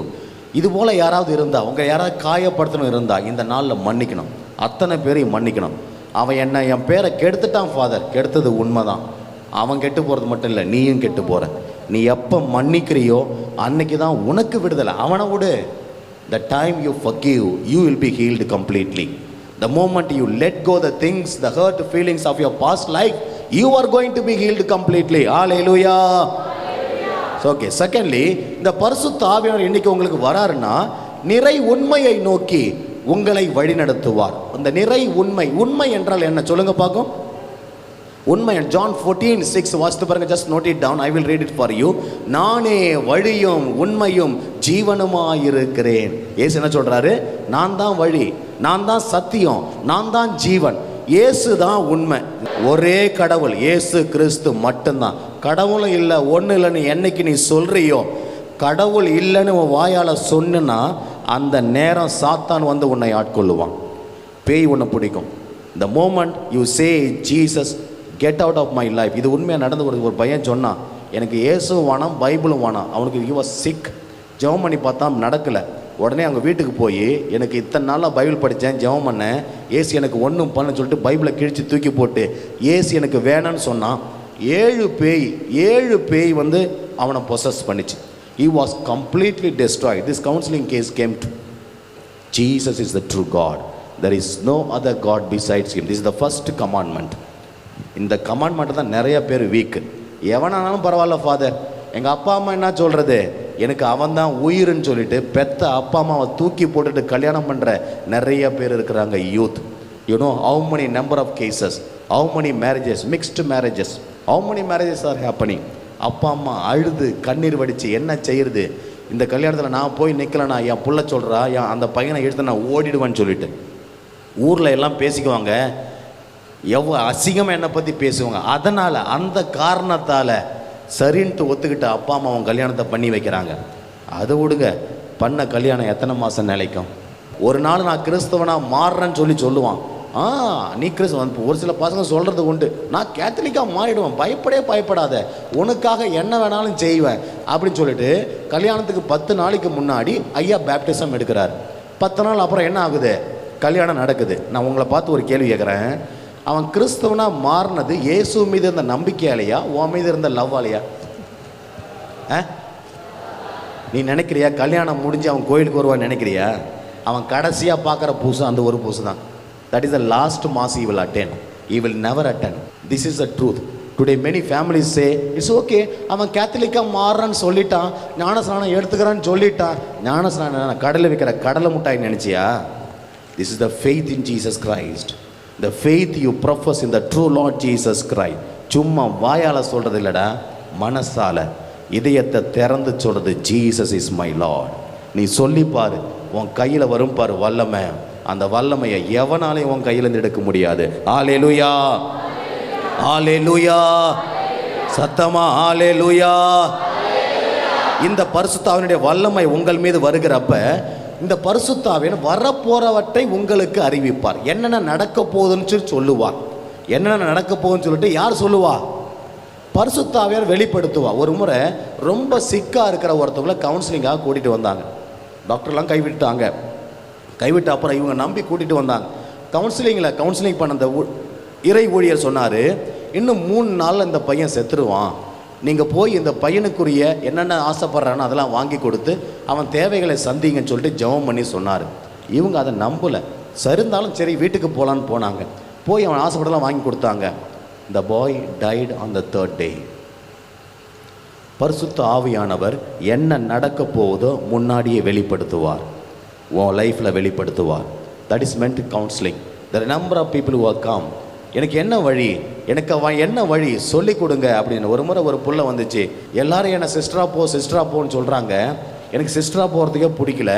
இது போல் யாராவது இருந்தால், உங்கள் யாராவது காயப்படுத்தணும் இருந்தால் இந்த நாளில் மன்னிக்கணும். அத்தனை பேரையும் மன்னிக்கணும். அவன் என்ன என் பேரை கெடுத்துட்டான் ஃபாதர், கெடுத்தது உண்மைதான். அவன் கெட்டு போகிறது மட்டும் இல்லை, நீயும் கெட்டு போகிற. நீ எப்போ மன்னிக்கிறியோ அன்னைக்கு தான் உனக்கு விடுதலை. அவனை விடு. The time you forgive, you will be healed completely. The moment you let go the things, the hurt feelings of your past life, you are going to be healed completely. Hallelujah. So, okay. Secondly, இந்த பரிசுத்த ஆவியானவர் இன்னைக்கு உங்களுக்கு வராருன்னா நிறை உண்மையை நோக்கி உங்களை வழிநடத்துவார். அந்த நிறை உண்மை, உண்மை என்றால் என்ன சொல்லுங்க பார்க்கும். உண்மை John 14:6 வாசித்து பாருங்க. Just note it down. I will read it for you. நானே வழியும் உண்மையும் ஜீவனுமாயிருக்கிறேன். இயேசு என்ன சொல்றாரு? நான் தான் வழி, நான் தான் சத்தியம், நான் தான் ஜீவன். இயேசு தான் உண்மை. ஒரே கடவுள் இயேசு கிறிஸ்து மட்டும்தான். கடவுளும் இல்லை, ஒன்றும் இல்லைன்னு என்னைக்கு நீ சொல்றியோ, கடவுள் இல்லைன்னு உன் வாயால் சொன்னா அந்த நேரம் சாத்தான் வந்து உன்னை ஆட்கொள்ளுவான். பேய் உன்னை பிடிக்கும். The moment you say Jesus get out of my life, இது உண்மையாக நடந்து ஒரு பையன் சொன்னான், எனக்கு இயேசுவும் வேணாம் பைபிளும் வேணாம். அவனுக்கு he was sick. ஜெபம் பண்ணி பார்த்தா நடக்கலை. உடனே அவங்க வீட்டுக்கு போய், எனக்கு இத்தனை நாளாக பைபிள் படித்தேன், ஜெபம் பண்ணேன், ஏசு எனக்கு ஒன்றும் பண்ணு சொல்லிட்டு பைபிளை கிழித்து தூக்கி போட்டு ஏசு எனக்கு வேணான்னு சொன்னான். 7 பேய் வந்து அவனை பொசஸ் பண்ணிச்சு. He was completely destroyed. This counseling case came to Jesus is the true God. There is no other God besides him. This is the first commandment. இந்த கமாண்ட்மெண்ட் தான் நிறைய பேர் வீக். எவனானாலும் பரவாயில்ல ஃபாதர், எங்கள் அப்பா அம்மா என்ன சொல்கிறது, எனக்கு அவன் தான் உயிர்னு சொல்லிட்டு பெத்த அப்பா அம்மாவை தூக்கி போட்டுட்டு கல்யாணம் பண்ணுற நிறைய பேர் இருக்கிறாங்க. Youth, you know how many number of cases, how many marriages, mixed marriages, how many marriages are happening. அப்பா அம்மா அழுது கண்ணீர் வடித்து என்ன செய்யறது, இந்த கல்யாணத்தில் நான் போய் நிற்கலண்ணா, என் புள்ள சொல்கிறா, அந்த பையனை எடுத்து நான் ஓடிடுவேன்னு சொல்லிட்டு ஊரில் எல்லாம் பேசிக்குவாங்க. அசிங்கமாக என்னை பற்றி பேசுவாங்க. அதனால் அந்த காரணத்தால் சரின்ட்டு ஒத்துக்கிட்டு அப்பா அம்மா அவன் கல்யாணத்தை பண்ணி வைக்கிறாங்க. அதை விடுங்க, பண்ண கல்யாணம் எத்தனை மாதம் நிலைக்கும்? ஒரு நாள் நான் கிறிஸ்தவனாக மாறுறேன்னு சொல்லுவான். நீ கிறிஸ்தவன். ஒரு சில பசங்க சொல்கிறது உண்டு, நான் கேத்தலிக்காக மாறிடுவேன், பயப்படாத, உனக்காக என்ன வேணாலும் செய்வேன் அப்படின்னு சொல்லிட்டு கல்யாணத்துக்கு 10 நாளைக்கு முன்னாடி ஐயா பேப்டிசம் எடுக்கிறார். 10 நாள் அப்புறம் என்ன ஆகுது? கல்யாணம் நடக்குது. நான் உங்களை பார்த்து ஒரு கேள்வி கேட்குறேன். அவன் கிறிஸ்தவனாக மாறினது இயேசு மீது இருந்த நம்பிக்கையாலையா, உன் மீது இருந்த லவ்வாலையா? நீ நினைக்கிறியா கல்யாணம் முடிஞ்சு அவன் கோயிலுக்கு வருவான்னு நினைக்கிறியா? அவன் கடைசியாக பார்க்குற பூசு அந்த ஒரு பூசு தான். That is the last mass he will attend. He will never attend. This is the truth. Today many families say, it's okay, அவன் கேத்தலிக்காக மாறுறான்னு சொல்லிட்டான், ஞானஸ்நானம் எடுத்துக்கிறான்னு சொல்லிட்டான். ஞானஸ்நானம் கடலில் வைக்கிற கடலை முட்டாய் நினச்சியா? This is the faith in Jesus Christ. The faith you profess in the true Lord Jesus Christ. சும்மா வாயால் சொல்கிறது இல்லைடா, மனசால இதயத்தை திறந்து சொல்கிறது, ஜீசஸ் இஸ் மை லார்ட். நீ சொல்லிப்பாரு, உன் கையில் வரும் பாரு வல்லமை. அந்த வல்லமையை எவனாலையும் உன் கையிலேருந்து எடுக்க முடியாது. ஹல்லேலூயா, ஹல்லேலூயா, சத்தமா ஹல்லேலூயா. இந்த பரிசுத்தாவினுடைய வல்லமை உங்கள் மீது வருகிறப்ப இந்த பரிசுத்தாவின் வரப்போறவற்றை உங்களுக்கு அறிவிப்பார். என்னென்ன நடக்க போகுதுன்னு சொல்லுவார். என்னென்ன நடக்க போகுதுன்னு சொல்லிட்டு யார் சொல்லுவா? பரிசுத்தாவியார் வெளிப்படுத்துவா. ஒரு முறை ரொம்ப சிக்காக இருக்கிற ஒருத்தவங்களை கவுன்சிலிங்காக கூட்டிகிட்டு வந்தாங்க. டாக்டர்லாம் கைவிட்டாங்க. கைவிட்ட அப்புறம் இவங்க நம்பி கூட்டிகிட்டு வந்தாங்க. கவுன்சிலிங் பண்ண அந்த இறை ஊழியர் சொன்னார், இன்னும் 3 நாளில் இந்த பையன் செத்துருவான், நீங்கள் போய் இந்த பையனுக்குரிய என்னென்ன ஆசைப்படுறானோ அதெல்லாம் வாங்கி கொடுத்து அவன் தேவைகளை சந்திங்கன்னு சொல்லிட்டு ஜெபம் பண்ணி சொன்னார். இவங்க அதை நம்பலை. சரிந்தாலும் சரி வீட்டுக்கு போகலான்னு போனாங்க. போய் அவன் ஆசைப்படலாம் வாங்கி கொடுத்தாங்க. The boy died on the 3rd day. பரிசுத்த ஆவியானவர் என்ன நடக்க போவதோ முன்னாடியே வெளிப்படுத்துவார், உன் லைஃப்பில் வெளிப்படுத்துவார். That is meant counseling. There are a number of people who have come. எனக்கு என்ன வழி, எனக்கு என்ன வழி சொல்லி கொடுங்க அப்படின்னு. ஒரு முறை ஒரு புள்ள வந்துச்சு, எல்லாரும் என்னை சிஸ்டரா போன்னு சொல்கிறாங்க. எனக்கு சிஸ்டரா போகிறதுக்கே பிடிக்கல,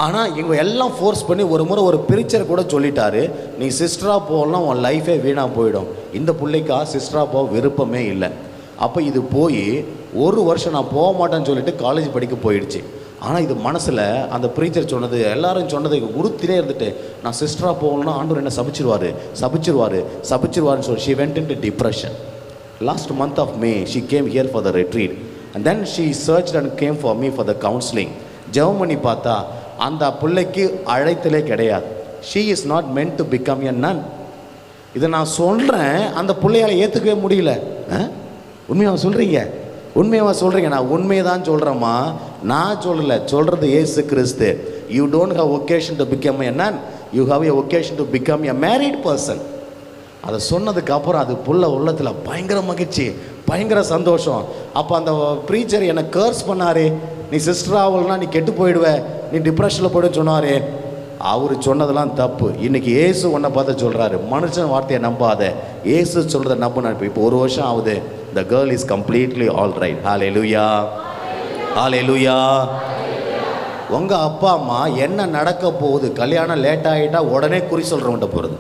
ஆனால் இவங்க எல்லாம் ஃபோர்ஸ் பண்ணி ஒரு முறை ஒரு பிரிச்சர் கூட சொல்லிட்டாரு, நீ சிஸ்டராக போகலாம் உன் லைஃபே வீணாக போயிடும். இந்த பிள்ளைக்கா சிஸ்டராக போக விருப்பமே இல்லை. அப்போ இது போய் ஒரு வருஷம் நான் போக மாட்டேன்னு சொல்லிட்டு காலேஜ் படிக்க போயிடுச்சு. ஆனால் இது மனசில் அந்த ப்ரீச்சர் சொன்னது, எல்லாரும் சொன்னது உறுத்தினே இருந்துட்டு, நான் சிஸ்டராக போகணும்னா ஆண்டவர் என்ன சபிச்சிருவாருன்னு சொல்லி she went into depression. Last month of May she came here for the retreat and then she searched and came for me for the counseling. ஜெபம் பண்ணி பார்த்தா அந்த பிள்ளைக்கு அழைத்தலே கிடையாது. she is not meant to become a nun. இதை நான் சொல்கிறேன், அந்த பிள்ளையால் ஏற்றுக்கவே முடியல. உண்மையாக சொல்கிறீங்க? நான் உண்மையை தான் சொல்கிறேம்மா, நான் சொல்லலை, சொல்கிறது இயேசு கிறிஸ்து. You don't have vocation to become a nun, you have a vocation to become a married person. அதை சொன்னதுக்கு அப்புறம் அது புள்ள உள்ளத்தில் பயங்கர மகிழ்ச்சி, பயங்கர சந்தோஷம். அப்போ அந்த ப்ரீச்சர் என்னை கர்ஸ் பண்ணாரு, நீ சிஸ்டர் ஆகலன்னா நீ கெட்டு போயிடுவ, நீ டிப்ரெஷனில் போய்டுன்னு சொன்னார். அவர் சொன்னதெல்லாம் தப்பு. இன்றைக்கி ஏசு உன்னை பார்த்து சொல்கிறாரு, மனுஷன் வார்த்தையை நம்பாத, ஏசு சொல்கிறத நம்புன. இப்போ ஒரு வருஷம் ஆகுது, the girl is completely all right. Hallelujah, hallelujah. உங்கள் அப்பா அம்மா என்ன நடக்க போகுது, கல்யாணம் லேட் ஆகிட்டா உடனே குறி சொல்கிறவன்கிட்ட போகிறது,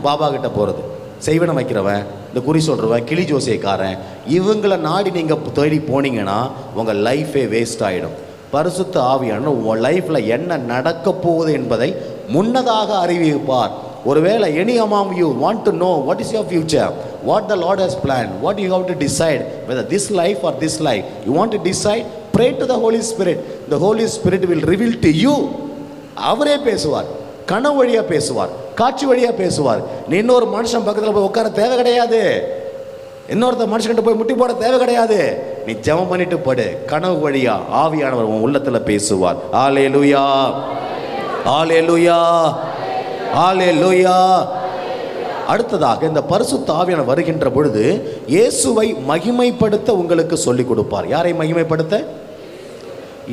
பாபா கிட்ட போகிறது, செய்வனம் வைக்கிறவன், இந்த குறி சொல்கிறவன், கிளி ஜோசியக்காரன், இவங்களை நாடி நீங்கள் தேடி போனீங்கன்னா உங்கள் லைஃபே வேஸ்ட் ஆகிடும். பரிசுத்த ஆவியான உங்கள் லைஃப்பில் என்ன நடக்க போகுது என்பதை முன்னதாக அறிவிப்பார். ஒருவேளை any among you want to know what is your future, what the Lord has planned, what you have to decide, whether this life or this life, you want to decide, pray to the Holy Spirit. The Holy Spirit will reveal to you. அவரே பேசுவார், கனவு வழியாக பேசுவார், காட்சி வழியாக பேசுவார். நீ இன்னொரு மனுஷன் பக்கத்தில் போய் உட்கார தேவை கிடையாது, இன்னொருத்த மனுஷன்கிட்ட போய் முட்டி போட தேவை கிடையாது. நீ ஜெபம் பண்ணிட்டு படு, கனவு வழியா ஆவியானவர் உன் உள்ளத்தில் பேசுவார். ஹல்லேலூயா, ஹல்லேலூயா, ஹல்லேலூயா. அடுத்ததாக இந்த பரிசுத்த ஆவியானவர் வருகின்ற பொழுது இயேசுவை மகிமைப்படுத்த உங்களுக்கு சொல்லிக் கொடுப்பார். யாரை மகிமைப்படுத்த?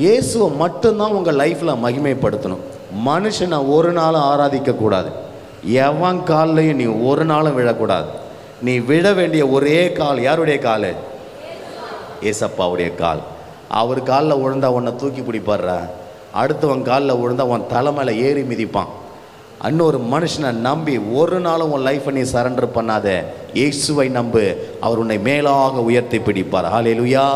இயேசுவை மட்டும்தான் உங்கள் லைஃப்பில் மகிமைப்படுத்தணும். மனுஷனை ஒரு நாளும் ஆராதிக்கக்கூடாது, எவன் கால்லையும் நீ ஒரு நாளும் விழக்கூடாது. நீ விழ வேண்டிய ஒரே கால் யாருடைய கால்? ஏசப்பாவுடைய கால். அவர் காலில் விழுந்தா உன்னை தூக்கி பிடிப்பாடுற, அடுத்தவன் காலில் விழுந்தா உன் தலைமையில் ஏறி மிதிப்பான். இன்னொரு மனுஷனை நம்பி ஒரு நாளும் உன் லைஃப்பை நீ சரண்டர் பண்ணாத, இயேசுவை நம்பு, அவர் உன்னை மேலாக உயர்த்தி பிடிப்பார். ஹல்லேலூயா.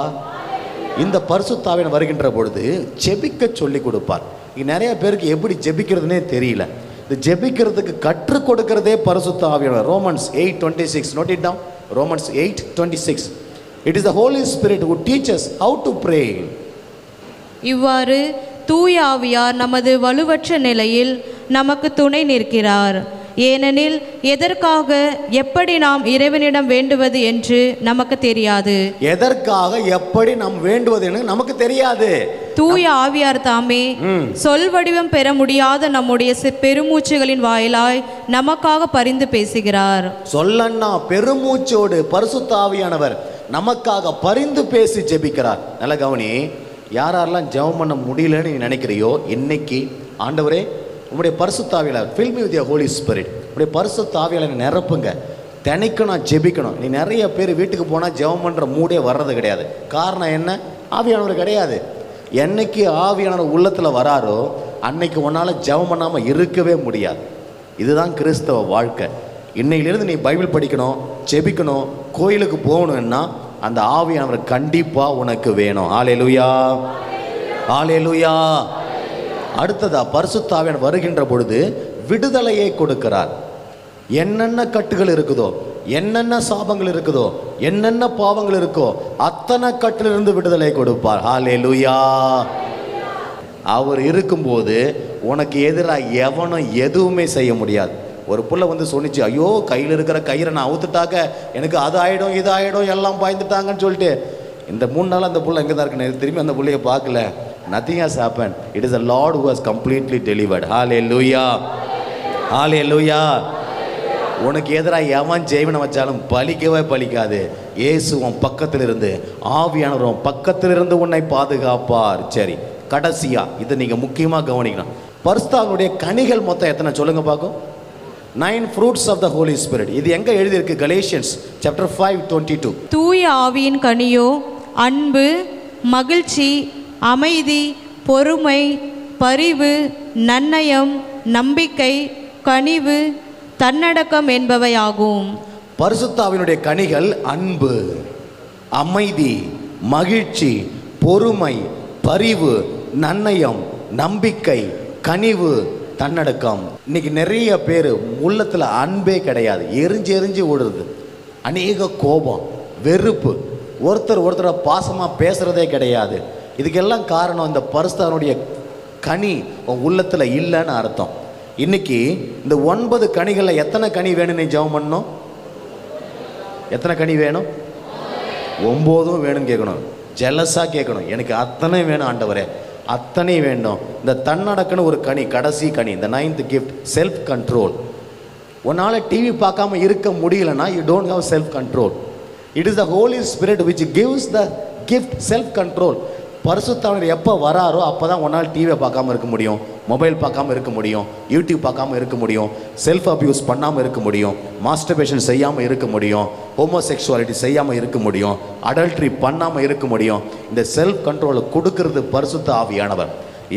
இந்த பரிசுத்த ஆவியானவர் வருகின்ற பொழுது ஜெபிக்க சொல்லி கொடுப்பார். நிறைய பேருக்கு எப்படி ஜெபிக்கிறதுனே தெரியல. இந்த ஜெபிக்கிறதுக்கு கற்றுக் கொடுக்கிறதே பரிசுத்த ஆவியானவர். Romans 8:26, note it down. Romans 8:26. It is the Holy Spirit who teaches how to pray. இவ்வாறு தூய ஆவியார் நமது வலுவற்ற நிலையில் நமக்கு துணை நிற்கிறார். ஏனெனில் எதற்காக எப்படி நாம் இறைவனிடம் வேண்டுவது என்று நமக்கு தெரியாது. எதற்காக எப்படி நாம் வேண்டுவது என்று நமக்கு தெரியாது. தூய ஆவியார் தாமே சொல் வடிவம் பெற முடியாத நம்முடைய பெருமூச்சுகளின் வாயிலாய் நமக்காக பரிந்து பேசுகிறார். சொல்லன்னா பெருமூச்சோடு பரிசுத்த ஆவியானவர் நமக்காக பரிந்து பேசி ஜெபிக்கிறார். நல்ல கவனி, யாரெல்லாம் ஜெபம் பண்ண முடியலன்னு நீ நினைக்கிறியோ, இன்னைக்கு ஆண்டவரே உங்களுடைய பரிசுத்த ஆவியானவர் fill me with your Holy Spirit, உங்களுடைய பரிசுத்த ஆவியானவரை நிரப்புங்க, தினைக்கும் நான் ஜெபிக்கணும். நீ நிறைய பேர் வீட்டுக்கு போனால் ஜெபம் பண்ணுற மூடே வர்றது கிடையாது. காரணம் என்ன? ஆவியானவர் கிடையாது. என்னைக்கு ஆவியானவர் உள்ளத்தில் வராரோ அன்னைக்கு உன்னால் ஜெபம் பண்ணாமல் இருக்கவே முடியாது. இதுதான் கிறிஸ்தவ வாழ்க்கை. இன்னையிலிருந்து நீ பைபிள் படிக்கணும், ஜெபிக்கணும், கோயிலுக்கு போகணும்னா அந்த ஆவியானவர் கண்டிப்பாக உனக்கு வேணும். ஹல்லேலூயா, ஹல்லேலூயா. அடுத்ததா பரிசுத்த ஆவியானவர் வருகின்ற பொழுது விடுதலையை கொடுக்கிறார். என்னென்ன கட்டுகள் இருக்குதோ, என்னென்ன சாபங்கள் இருக்குதோ, என்னென்ன பாவங்கள் இருக்கோ அத்தனை கட்டிலிருந்து விடுதலை கொடுப்பார். ஹல்லேலூயா. அவர் இருக்கும்போது உனக்கு எதிராக எவனும் எதுவுமே செய்ய முடியாது. ஒரு புள்ள வந்து சொன்னிச்சு, ஐயோ கையில் இருக்கிற கயிறை நான் அவுத்துட்டாக்க எனக்கு அது ஆகிடும் இது ஆகிடும் எல்லாம் பாய்ந்துட்டாங்கன்னு சொல்லிட்டு இந்த 3 நாள் அந்த புள்ள எங்கே தான் இருக்குன்னு திரும்பி அந்த புள்ளையை பார்க்கல. Nothing has happened. It is the Lord who has completely delivered. Hallelujah, hallelujah. உனக்கு எதிராக எவன் ஜெய்வனை வச்சாலும் பலிக்கவே பலிக்காது. இயேசு உன் பக்கத்தில் இருந்து, ஆவியானவர் உன் பக்கத்தில் இருந்து உன்னை பாதுகாப்பார். சரி, கடைசியா இதை நீங்கள் முக்கியமாக கவனிக்கணும். பரிசுத்தாவினுடைய கனிகள் மொத்தம் எத்தனை சொல்லுங்க பார்க்கும்? 9 fruits of the Holy Spirit. இது எங்க எழுதியிருக்கு? Galatians chapter 5:22. தூய ஆவியின் கனியோ அன்பு, மகிழ்ச்சி, அமைதி, பொறுமை, பரிவு, நன்னயம், நம்பிக்கை, கனிவு, தன்னடக்கம் என்பவையாகும். பரிசுத்தாவினுடைய கனிகள் அன்பு, அமைதி, மகிழ்ச்சி, பொறுமை, பரிவு, நன்னயம், நம்பிக்கை, கனிவு, தன்னடக்கம். இன்னைக்கு நிறைய பேர் உள்ளத்தில் அன்பே கிடையாது, எரிஞ்சு எரிஞ்சு ஓடுறது, அநேக கோபம், வெறுப்பு, ஒருத்தரை பாசமாக பேசுகிறதே கிடையாது. இதுக்கெல்லாம் காரணம் இந்த பரிசுத்தாவினுடைய கனி உன் உள்ளத்தில் இல்லைன்னு அர்த்தம். இன்னைக்கு இந்த 9 கனிகளில் எத்தனை கனி வேணும் நீ ஜெபம் பண்ணணும்? எத்தனை கனி வேணும்? 9 வேணும்னு கேட்கணும். ஜெலஸாக கேட்கணும், எனக்கு அத்தனை வேணும் ஆண்டவரே, அத்தனை வேண்டும். இந்த தன்னடக்குன்னு ஒரு கனி, கடைசி கனி, இந்த 9th gift, செல்ஃப் கண்ட்ரோல். உன்னால் டிவி பார்க்காம இருக்க முடியலன்னா you don't have self control. It is the holy spirit which gives the gift self control. பரிசுத்தாவினர் எப்போ வராரோ அப்போ தான் உன்னால் டிவியை பார்க்காம இருக்க முடியும், மொபைல் பார்க்காம இருக்க முடியும், யூடியூப் பார்க்காம இருக்க முடியும், செல்ஃப் அப்யூஸ் பண்ணாமல் இருக்க முடியும், மாஸ்டர்பேஷன் செய்யாமல் இருக்க முடியும், ஹோமோசெக்சுவாலிட்டி செய்யாமல் இருக்க முடியும், அடல்ட்ரி பண்ணாமல் இருக்க முடியும். இந்த செல்ஃப் கண்ட்ரோலை கொடுக்கறது பரிசுத்த ஆவியானவர்.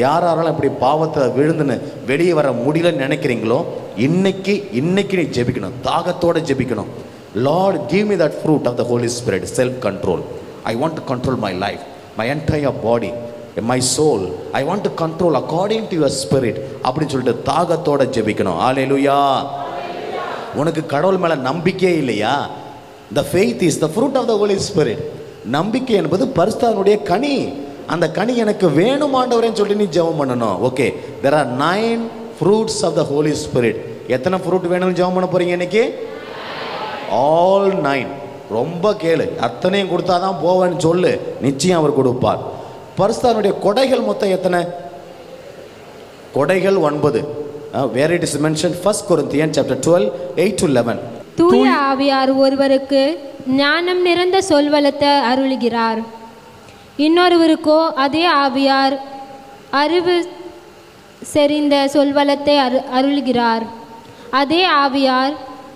யாராலும் இப்படி பாவத்தை விழுந்துன்னு வெளியே வர முடியலன்னு நினைக்கிறீங்களோ இன்னைக்கு நீ ஜெபிக்கணும், தாகத்தோடு ஜெபிக்கணும். Lord, give me that fruit of the Holy Spirit, self-control. I want to control my life, my entire body, my soul. I want to control according to your spirit. அப்படின்னு சொல்லிட்டு தாகத்தோட ஜெபிக்கணும். ஹல்லேலூயா. உனக்கு கடவுள் மேலே நம்பிக்கையே இல்லையா? The faith is the fruit of the Holy Spirit. நம்பிக்கை என்பது பரிசுத்தாவினுடைய கனி. அந்த கனி எனக்கு வேணும் ஆண்டவரேன்னு சொல்லிட்டு நீ ஜெபம் பண்ணணும். Okay, there are 9 fruits of the Holy Spirit. எத்தனை ஃப்ரூட் வேணும்னு ஜெபம் பண்ண போறீங்க இன்னைக்கு? All 9. ரொம்ப கேளு, அத்தனையும் கொடுத்தாதான் போவேன்னு சொல்லு, நிச்சயம் அவர் கொடுப்பார். பரிசுத்தாவினுடைய கொடைகள் மொத்தம் எத்தனை? கொடைகள் 9. Where it is mentioned, 1 Corinthians chapter 12, 8 to 11. தூய ஆவியார் ஒருவருக்கு ஞானம் நிறைந்த சொல்வளத்தை அருளுகிறார், இன்னொருவருக்கோ அதே ஆவியார் அறிவு செறிந்த சொல்வளத்தை அருளுகிறார். அதே ஆவியார்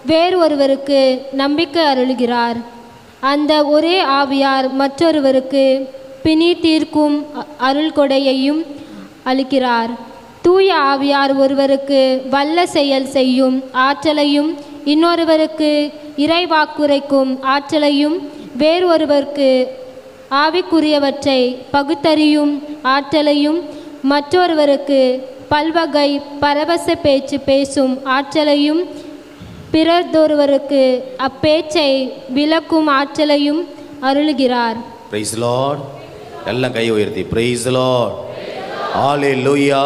வேறு ஒருவருக்கு நம்பிக்கை அருளுகிறார். அந்த ஒரே ஆவியார் மற்றொருவருக்கு பிணி தீர்க்கும் அருள் கொடையையும் அளிக்கிறார். தூய ஆவியார் ஒருவருக்கு வல்ல செயல் செய்யும் ஆற்றலையும், இன்னொருவருக்கு இறைவாக்குரைக்கும் ஆற்றலையும், வேறு ஒருவருக்கு ஆவிக்குரியவற்றை பகுத்தறியும் ஆற்றலையும், மற்றொருவருக்கு பல்வகை பரவச பேச்சு பேசும் ஆற்றலையும், பிறதொருவருக்கு அப்பேச்சை விளக்கும் ஆற்றலையும் அருளுகிறார். Praise the Lord. எல்லாம் கை உயர்த்தி praise the Lord. ஹல்லேலூயா.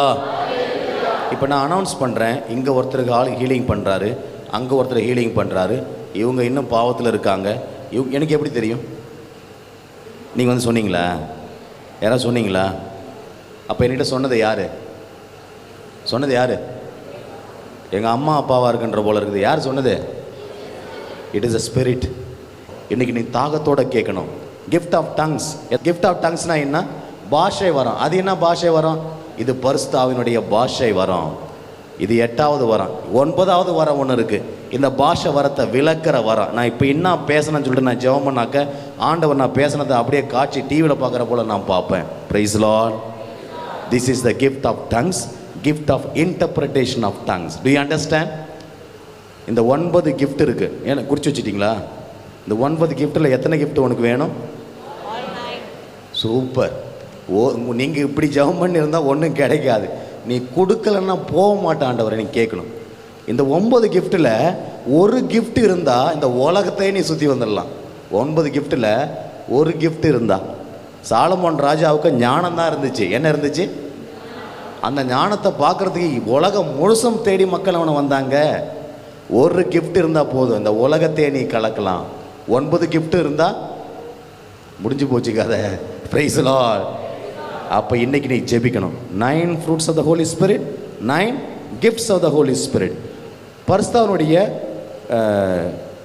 இப்போ நான் அனௌன்ஸ் பண்ணுறேன், இங்கே ஒருத்தருக்கு ஆள் ஹீலிங் பண்ணுறாரு, அங்கே ஒருத்தர் ஹீலிங் பண்ணுறாரு, இவங்க இன்னும் பாவத்தில் இருக்காங்க. எனக்கு எப்படி தெரியும்? நீங்கள் வந்து சொன்னீங்களா? யாராவது சொன்னீங்களா? அப்போ என்கிட்ட சொன்னது யார்? சொன்னது யார்? எங்கள் அம்மா அப்பாவாக இருக்குன்ற போல இருக்குது. யார் சொன்னது? It is a spirit. இன்றைக்கி நீ தாகத்தோடு கேட்கணும். Gift of tongues. Gift of டங்ஸ்னால் என்ன? பாஷை வரம். அது என்ன பாஷை வரம்? இது பரிசுத்த ஆவியினுடைய பாஷை வரம். இது 8வது வரம். 9வது வரம் ஒன்று இருக்குது, இந்த பாஷை வரத்தை விளக்கிற வரம். நான் இப்போ என்ன பேசணும்னு சொல்லிட்டு நான் ஜெபம் பண்ணாக்க ஆண்டவர் நான் பேசினதை அப்படியே காட்சி டிவியில் பார்க்குற போல் நான் பார்ப்பேன். Praise lord. This is the gift of tongues, gift of interpretation of tongues. Do you understand? இந்த 9 கிஃப்ட் இருக்குது. ஏன்னா குறித்து வச்சுட்டிங்களா? இந்த 9 கிஃப்ட்டில் எத்தனை கிஃப்ட் உனக்கு வேணும்? சூப்பர். நீங்கள் இப்படி ஜெபம் பண்ணி இருந்தால் ஒன்றும் கிடைக்காது. நீ கொடுக்கலன்னா போக மாட்டாண்டவரை நீ கேட்கணும். இந்த 9 கிஃப்ட்டில் ஒரு கிஃப்ட் இருந்தால் இந்த உலகத்தையே நீ சுற்றி வந்துடலாம். 9 கிஃப்ட்டில் ஒரு கிஃப்ட் இருந்தால், சாலமோன் ராஜாவுக்கு ஞானம் தான் இருந்துச்சு. என்ன இருந்துச்சு? அந்த ஞானத்தை பார்க்குறதுக்கு உலகம் முழுசும் தேடி மக்கள் அவனை வந்தாங்க. ஒரு கிஃப்ட் இருந்தால் போதும், இந்த உலகத்தையே நீ கலக்கலாம். 9 கிஃப்ட் இருந்தால் முடிஞ்சு போச்சு கதை. Praise the Lord. அப்போ இன்றைக்கி நீ ஜெபிக்கணும். 9 fruits of the Holy Spirit, 9 gifts of the Holy Spirit. பரிசுத்தனுடைய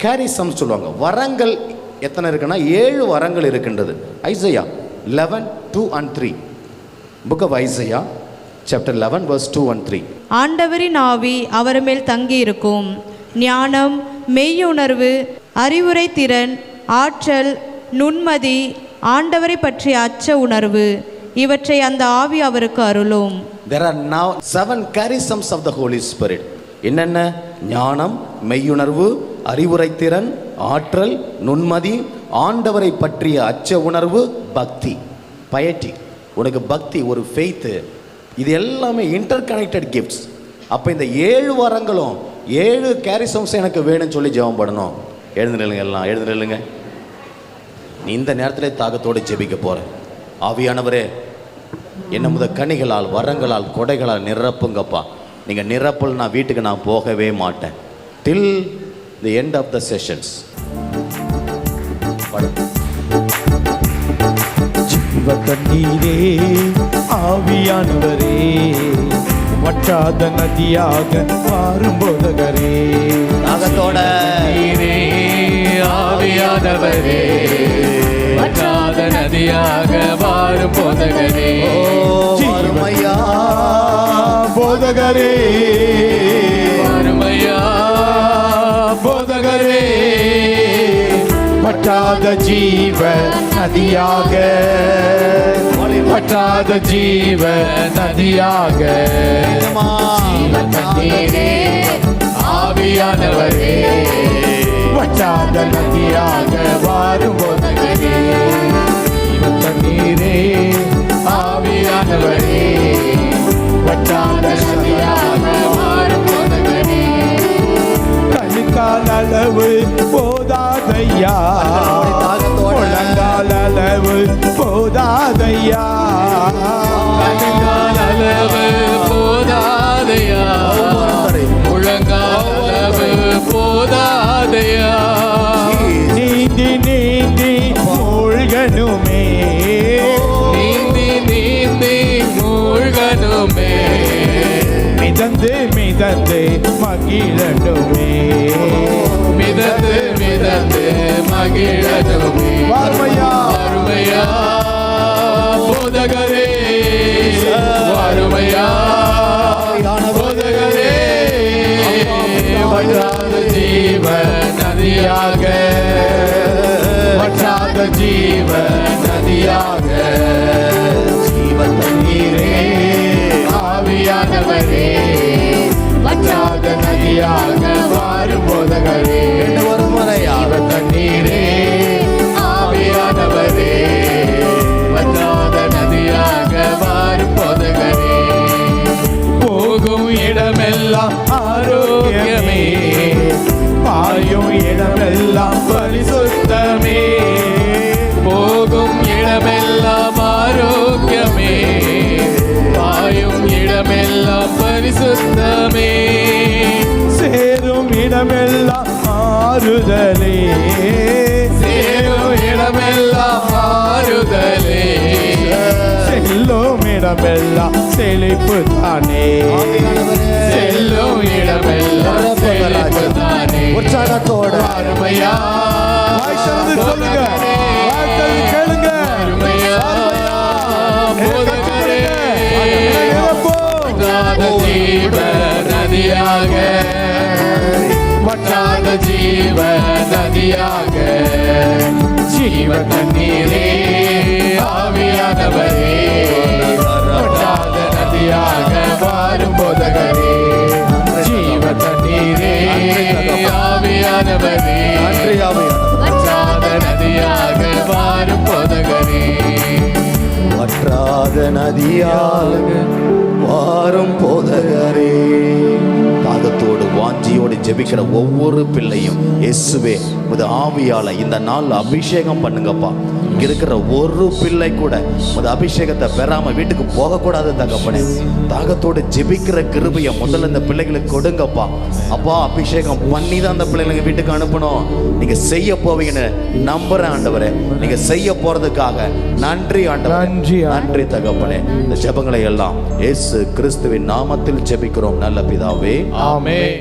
கேரிசம்ஸ் சொல்லுவாங்க. வரங்கள் எத்தனை இருக்குன்னா 7 வரங்கள் இருக்கின்றது. Isaiah 11, 2 and 3. Book of Isaiah chapter 11 verse 2 and 3. ஆண்டவரின் ஆவி அவர் மேல் தங்கி இருக்கும். ஞானம், மெய்யுணர்வு, அறிவுரை திறன், ஆற்றல், நுண்மதி, ஆண்டவரை பற்றிய அச்ச உணர்வு, இவற்றை அந்த ஆவி அவருக்கு அருளும். There are now 7 charisms of the Holy Spirit. என்னென்ன? ஞானம், மெய்யுணர்வு, அறிவுரைத்திறன், ஆற்றல், நுண்மதி, ஆண்டவரை பற்றிய அச்ச உணர்வு, பக்தி, பயட்டி. உனக்கு பக்தி, ஒரு ஃபெய்த்து, இது எல்லாமே இன்டர் கனெக்டட் கிஃப்ட்ஸ். அப்போ இந்த 7 வரங்களும் 7 கேரிசம்ஸ் எனக்கு வேணும்னு சொல்லி ஜெபம் பண்ணணும். எழுந்து நில்லுங்க, எல்லாம் எழுந்து நில்லுங்க. நீ இந்த நேரத்தில் தாகத்தோடு ஜெபிக்க போற. ஆவியானவரே, என்ன முதல் கனிகளால், வரங்களால், கொடைகளால் நிரப்புங்கப்பா. நீங்கள் நிரப்பல் நான் வீட்டுக்கு நான் போகவே மாட்டேன். Till the end of the sessions. ஜீவ தண்ணீரே ஆவியானவரே, வற்றாத நதியாக மாறும் போதகரே. தாகத்தோட ஆவியானவரே, வற்றாத நதியாக மாறும் போதகரே. அருமையா போதகரே, அருமையா போதகரே, வற்றாத ஜீவ நதியாக, வற்றாத ஜீவ நதியாக, தண்ணீரே ஆவியானவரே, வற்றாத நதியாக மாறும் போதகரே. தண்ணீரே ஆவியானவரே, வற்றாத நதியாக மாறும் போதகரே. கணுக்கால் அளவு போதாதையா, முழங்கால் அளவு போதாதையா, கணுக்கால் அளவு போதாதையா, முழங்கால் அளவு போதாதையா. நீந்தி நீந்தி மூழ்கணுமே, நீந்தி நீந்தி மூழ்கணுமே, மிதந்து மிதந்து மகிழணுமே, மிதந்து மிதந்து மகிழணுமே. வார்மையா அருமையா போதகரே, அருமையா போதகரே, வற்றாத ஜீவ நதியாக, வற்றாத ஜீவ நதியாக, ஜீவ தண்ணீரே ஆவியானவரே, வற்றாத நதியாக மாறும் போதகரே. ஒரு முறையா ஜீவ தண்ணீரே ஆவியானவரே, வற்றாத நதியாக மாறும் போதகரே. போகும் இடமெல்லாம் ஆரோக்கியமே, பாயும் இடமெல்லாம் பரிசுத்தமே, போகும் இடமெல்லாம் ஆரோக்கியமே, பாயும் இடமெல்லாம் பரிசுத்தமே, சேரும் இடமெல்லாம் ஆறுதலே, சேரும் இடமெல்லாம் ஆறுதலே, செல்லும் இடமெல்லாம் செழிப்பு தானே, செல்லும் இடமெல்லாம் செழிப்பு தானே. உற்சாகத்தோட அருமையா வாய் திறந்து சொல்லுங்க, வாய் திறந்து கேளுங்க. அருமையா போதகரே, வற்றாத ஜீவ நதியாக, வற்றாத ஜீவ நதியாக, ஜீவ தண்ணீரே ஆவியானவரே, வற்றாத நதியாக மாறும் போதகரே. ஜீவ தண்ணீரே ஆவியானவரே, வற்றாத நதியாக மாறும் போதகரே. வற்றாத நதியாக வாரும் போதகரே. தாகத்தோடு வாஞ்சியோடு ஜெபிக்கிற ஒவ்வொரு பிள்ளையும் இயேசுவே உமது ஆவியால இந்த நாள் அபிஷேகம் பண்ணுங்கப்பா. இங்க இருக்கிற ஒரு பிள்ளை கூட உமது அபிஷேகத்தை பெறாம வீட்டுக்கு போகக்கூடாது தகப்பனே. தாகத்தோடு ஜெபிக்கிற கிருபையை முதல்ல இந்த பிள்ளைகளுக்கு கொடுங்கப்பா. அப்பா அபிஷேகம் பண்ணி தான் அந்த பிள்ளைங்க வீட்டுக்கு அனுப்பணும். நீங்க செய்ய போவீங்கன்னு நம்புறேன் ஆண்டவரே. நீங்க செய்ய போறதுக்காக நன்றி ஆண்டவரே. நன்றி தகப்பனே. இந்த ஜெபங்களை எல்லாம் இயேசு கிறிஸ்துவின் நாமத்தில் ஜெபிக்கிறோம் நல்ல பிதாவே, ஆமென்.